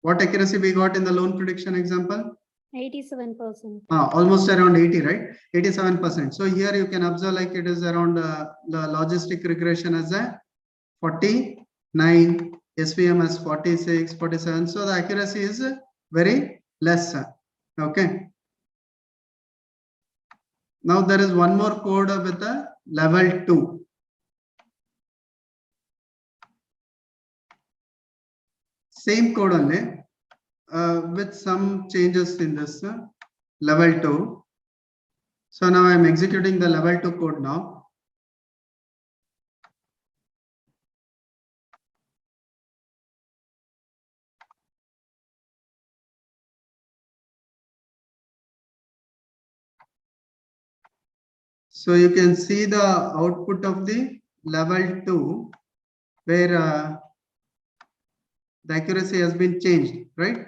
What accuracy we got in the loan prediction example? 87%. Almost around 80, right? 87%. So here you can observe like it is around the logistic regression as a 49, SVM as 46, 47. So the accuracy is very less. Okay. Now there is one more code with a level 2. Same code only with some changes in this level 2. So now I'm executing the level 2 code now. So you can see the output of the level 2 where the accuracy has been changed, right?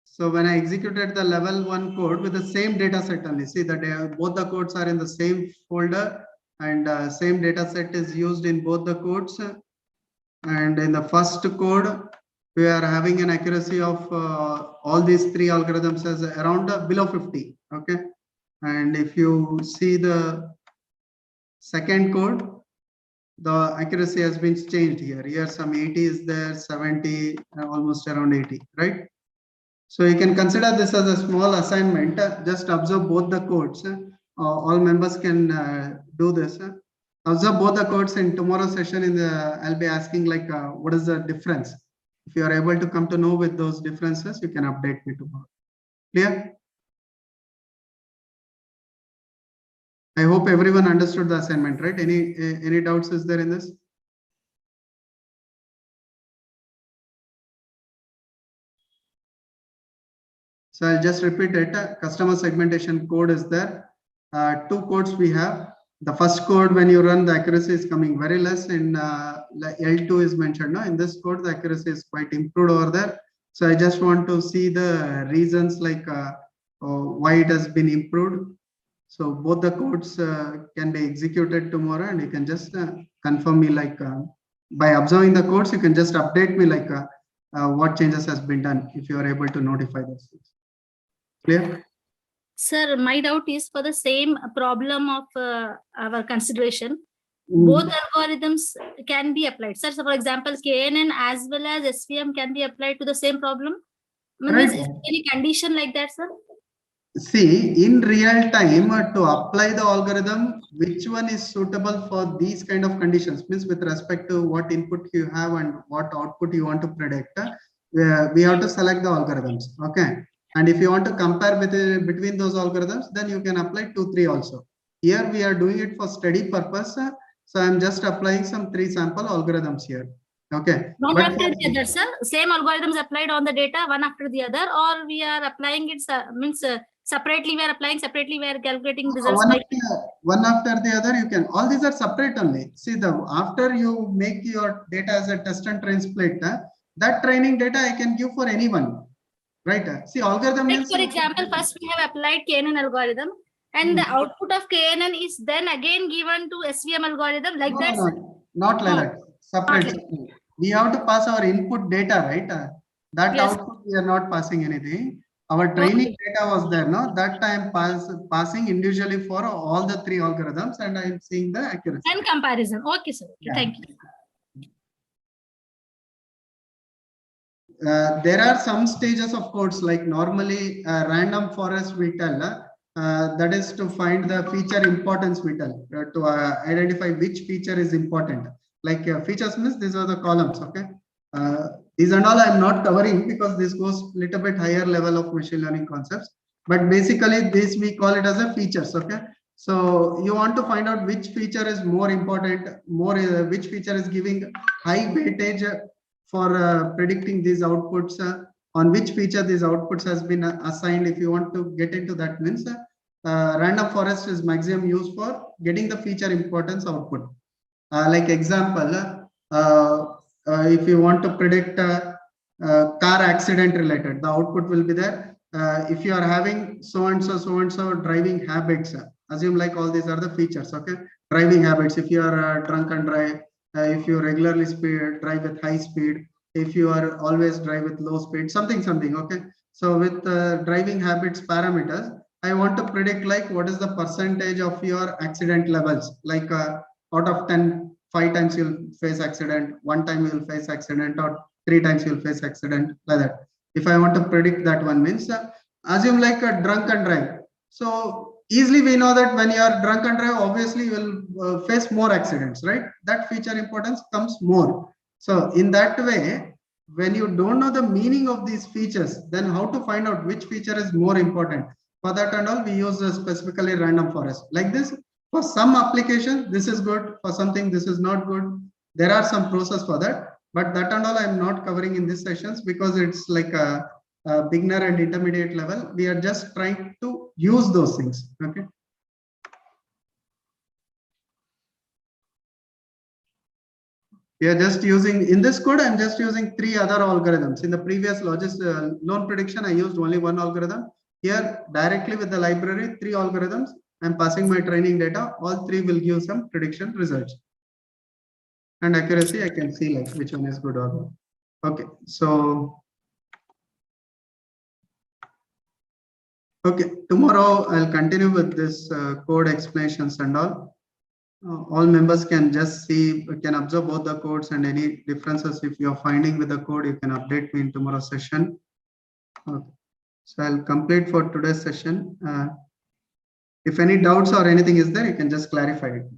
So when I executed the level 1 code with the same data set only, see that both the codes are in the same folder and same data set is used in both the codes. And in the first code, we are having an accuracy of all these 3 algorithms as around below 50. Okay. And if you see the second code, the accuracy has been changed here. Here some 80 is there, 70, almost around 80, right? So you can consider this as a small assignment. Just observe both the codes. All members can do this. Observe both the codes in tomorrow's session. I'll be asking like, what is the difference? If you are able to come to know with those differences, you can update me tomorrow. Clear? I hope everyone understood the assignment, right? Any doubts is there in this? So I'll just repeat it. Customer segmentation code is there. 2 codes we have. The first code, when you run, the accuracy is coming very less. In L2 is mentioned. No? In this code, the accuracy is quite improved over there. So I just want to see the reasons like why it has been improved. So both the codes can be executed tomorrow, and you can just confirm me like by observing the codes, you can just update me like what changes has been done if you are able to notify those things. Clear? Sir, my doubt is for the same problem of our consideration, both algorithms can be applied. Sir, so for example, KNN as well as SVM can be applied to the same problem. Right. Is there any condition like that, sir? See, in real time to apply the algorithm, which one is suitable for these kind of conditions, means with respect to what input you have and what output you want to predict, we have to select the algorithms. Okay. And if you want to compare between those algorithms, then you can apply 2, 3 also. Here we are doing it for study purpose. So I'm just applying some 3 sample algorithms here. Okay. One after the other, sir. Same algorithms applied on the data, one after the other, or we are applying it separately. We are applying separately. We are calculating results. One after the other, you can. All these are separate only. See, after you make your data as a test and train split, that training data I can give for anyone. Right. See, algorithm means. For example, first we have applied KNN algorithm, and the output of KNN is then again given to SVM algorithm like that. No, not like that. Separate. We have to pass our input data, right? That yes. Output we are not passing anything. Our training data was there, no? That time passing individually for all the 3 algorithms, and I am seeing the accuracy. And comparison. Okay, sir. Okay, yeah. Thank you. There are some stages of codes like normally random forest we tell that is to find the feature importance we tell to identify which feature is important. Like features means these are the columns. Okay, these and all I am not covering because this goes little bit higher level of machine learning concepts. But basically this we call it as a features. Okay, so you want to find out which feature is more important, which feature is giving high weightage for predicting these outputs, on which feature these outputs has been assigned. If you want to get into that means random forest is maximum used for getting the feature importance output. Like example, if you want to predict car accident related, the output will be there. If you are having so and so driving habits, assume like all these are the features. Okay, driving habits. If you are drunk and drive, if you regularly drive with high speed, if you are always drive with low speed, something. Okay, so with driving habits parameters, I want to predict like what is the percentage of your accident levels. Like out of 10, 5 times you'll face accident, 1 time you'll face accident, or 3 times you'll face accident, like that. If I want to predict that one means assume like a drunk and drive. So easily we know that when you are drunk and drive, obviously you will face more accidents, right? That feature importance comes more. So in that way, when you don't know the meaning of these features, then how to find out which feature is more important? For that and all, we use specifically random forest. Like this, for some applications, this is good. For something, this is not good. There are some process for that, but that and all I'm not covering in these sessions because it's like a beginner and intermediate level. We are just trying to use those things. Okay. We are just using in this code. I'm just using 3 other algorithms. In the previous loan prediction, I used only one algorithm. Here, directly with the library, 3 algorithms. I'm passing my training data. All 3 will give some prediction results. And accuracy, I can see like which one is good or not. Okay, so okay, tomorrow I'll continue with this code explanations and all. All members can just see, can observe both the codes and any differences. If you're finding with the code, you can update me in tomorrow's session. Okay. So I'll complete for today's session. If any doubts or anything is there, you can just clarify it.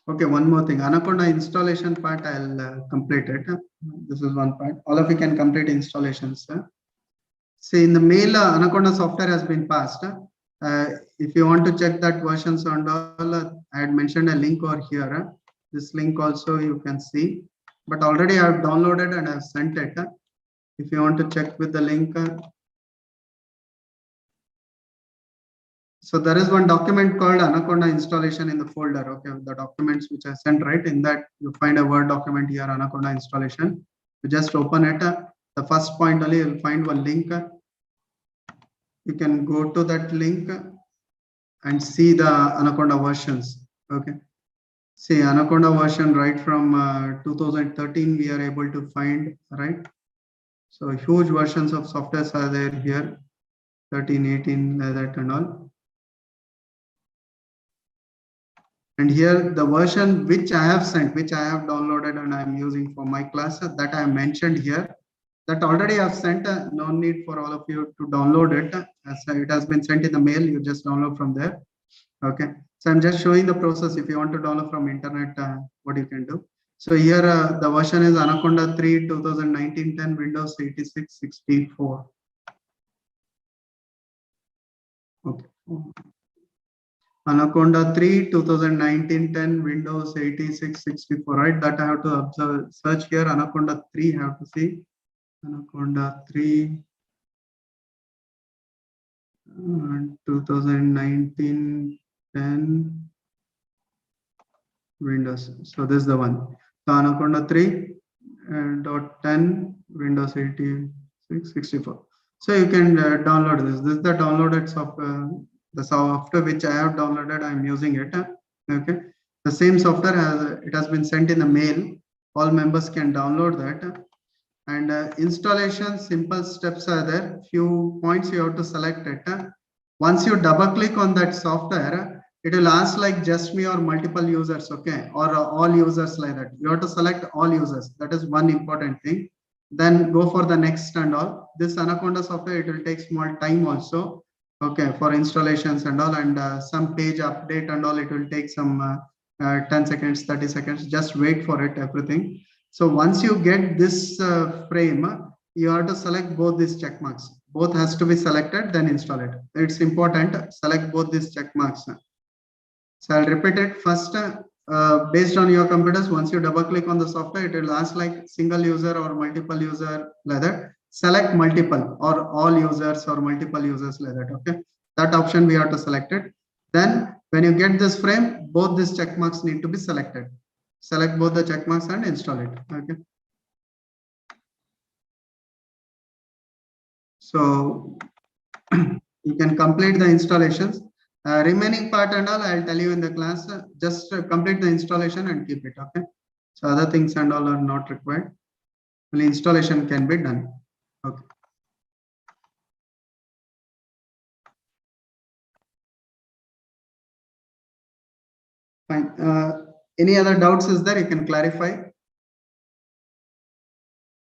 Okay, one more thing. Anaconda installation part, I'll complete it. This is one part. All of you can complete installations. See, in the mail, Anaconda software has been passed. If you want to check that versions and all, I had mentioned a link over here. This link also you can see, but already I have downloaded and I have sent it. If you want to check with the link. So there is one document called Anaconda installation in the folder. Okay, the documents which I sent, right? In that you find a Word document here, Anaconda installation. You just open it. The first point only you'll find one link. You can go to that link and see the Anaconda versions. Okay. See, Anaconda version right from 2013 we are able to find, right? So huge versions of softwares are there here, 13, 18, like that and all. And here the version which I have sent, which I have downloaded and I am using for my class, that I have mentioned here, that already I have sent. No need for all of you to download it, as it has been sent in the mail. You just download from there. Okay, so I'm just showing the process. If you want to download from internet, what you can do. So here the version is Anaconda 3 2019-10 Windows 86 64. Okay. Anaconda 3 2019-10 Windows 86 64, right? That I have to observe, search here. Anaconda 3 I have to see. Anaconda 3 2019-10 Windows. So this is the one. So Anaconda 3 .10 Windows 86 64. So you can download this. This is the downloaded software. The software which I have downloaded, I am using it. Okay. The same software has been sent in the mail. All members can download that. And installation simple steps are there. Few points you have to select it. Once you double click on that software, it will ask like just me or multiple users, okay, or all users, like that. You have to select all users. That is one important thing. Then go for the next and all. This Anaconda software, it will take small time also, okay, for installations and all, and some page update and all. It will take some 10 seconds, 30 seconds. Just wait for it, everything. So once you get this frame, you have to select both these check marks. Both has to be selected, then install it. It's important. Select both these check marks. So I'll repeat it first. Based on your computers, once you double click on the software, it will ask like single user or multiple user, like that. Select multiple or all users or multiple users, like that. Okay, that option we have to select it. Then when you get this frame, both these check marks need to be selected. Select both the check marks and install it. Okay. So you can complete the installations. Remaining part and all, I'll tell you in the class. Just complete the installation and keep it. Okay. So other things and all are not required. Only installation can be done. Okay. Fine. Any other doubts is there? You can clarify.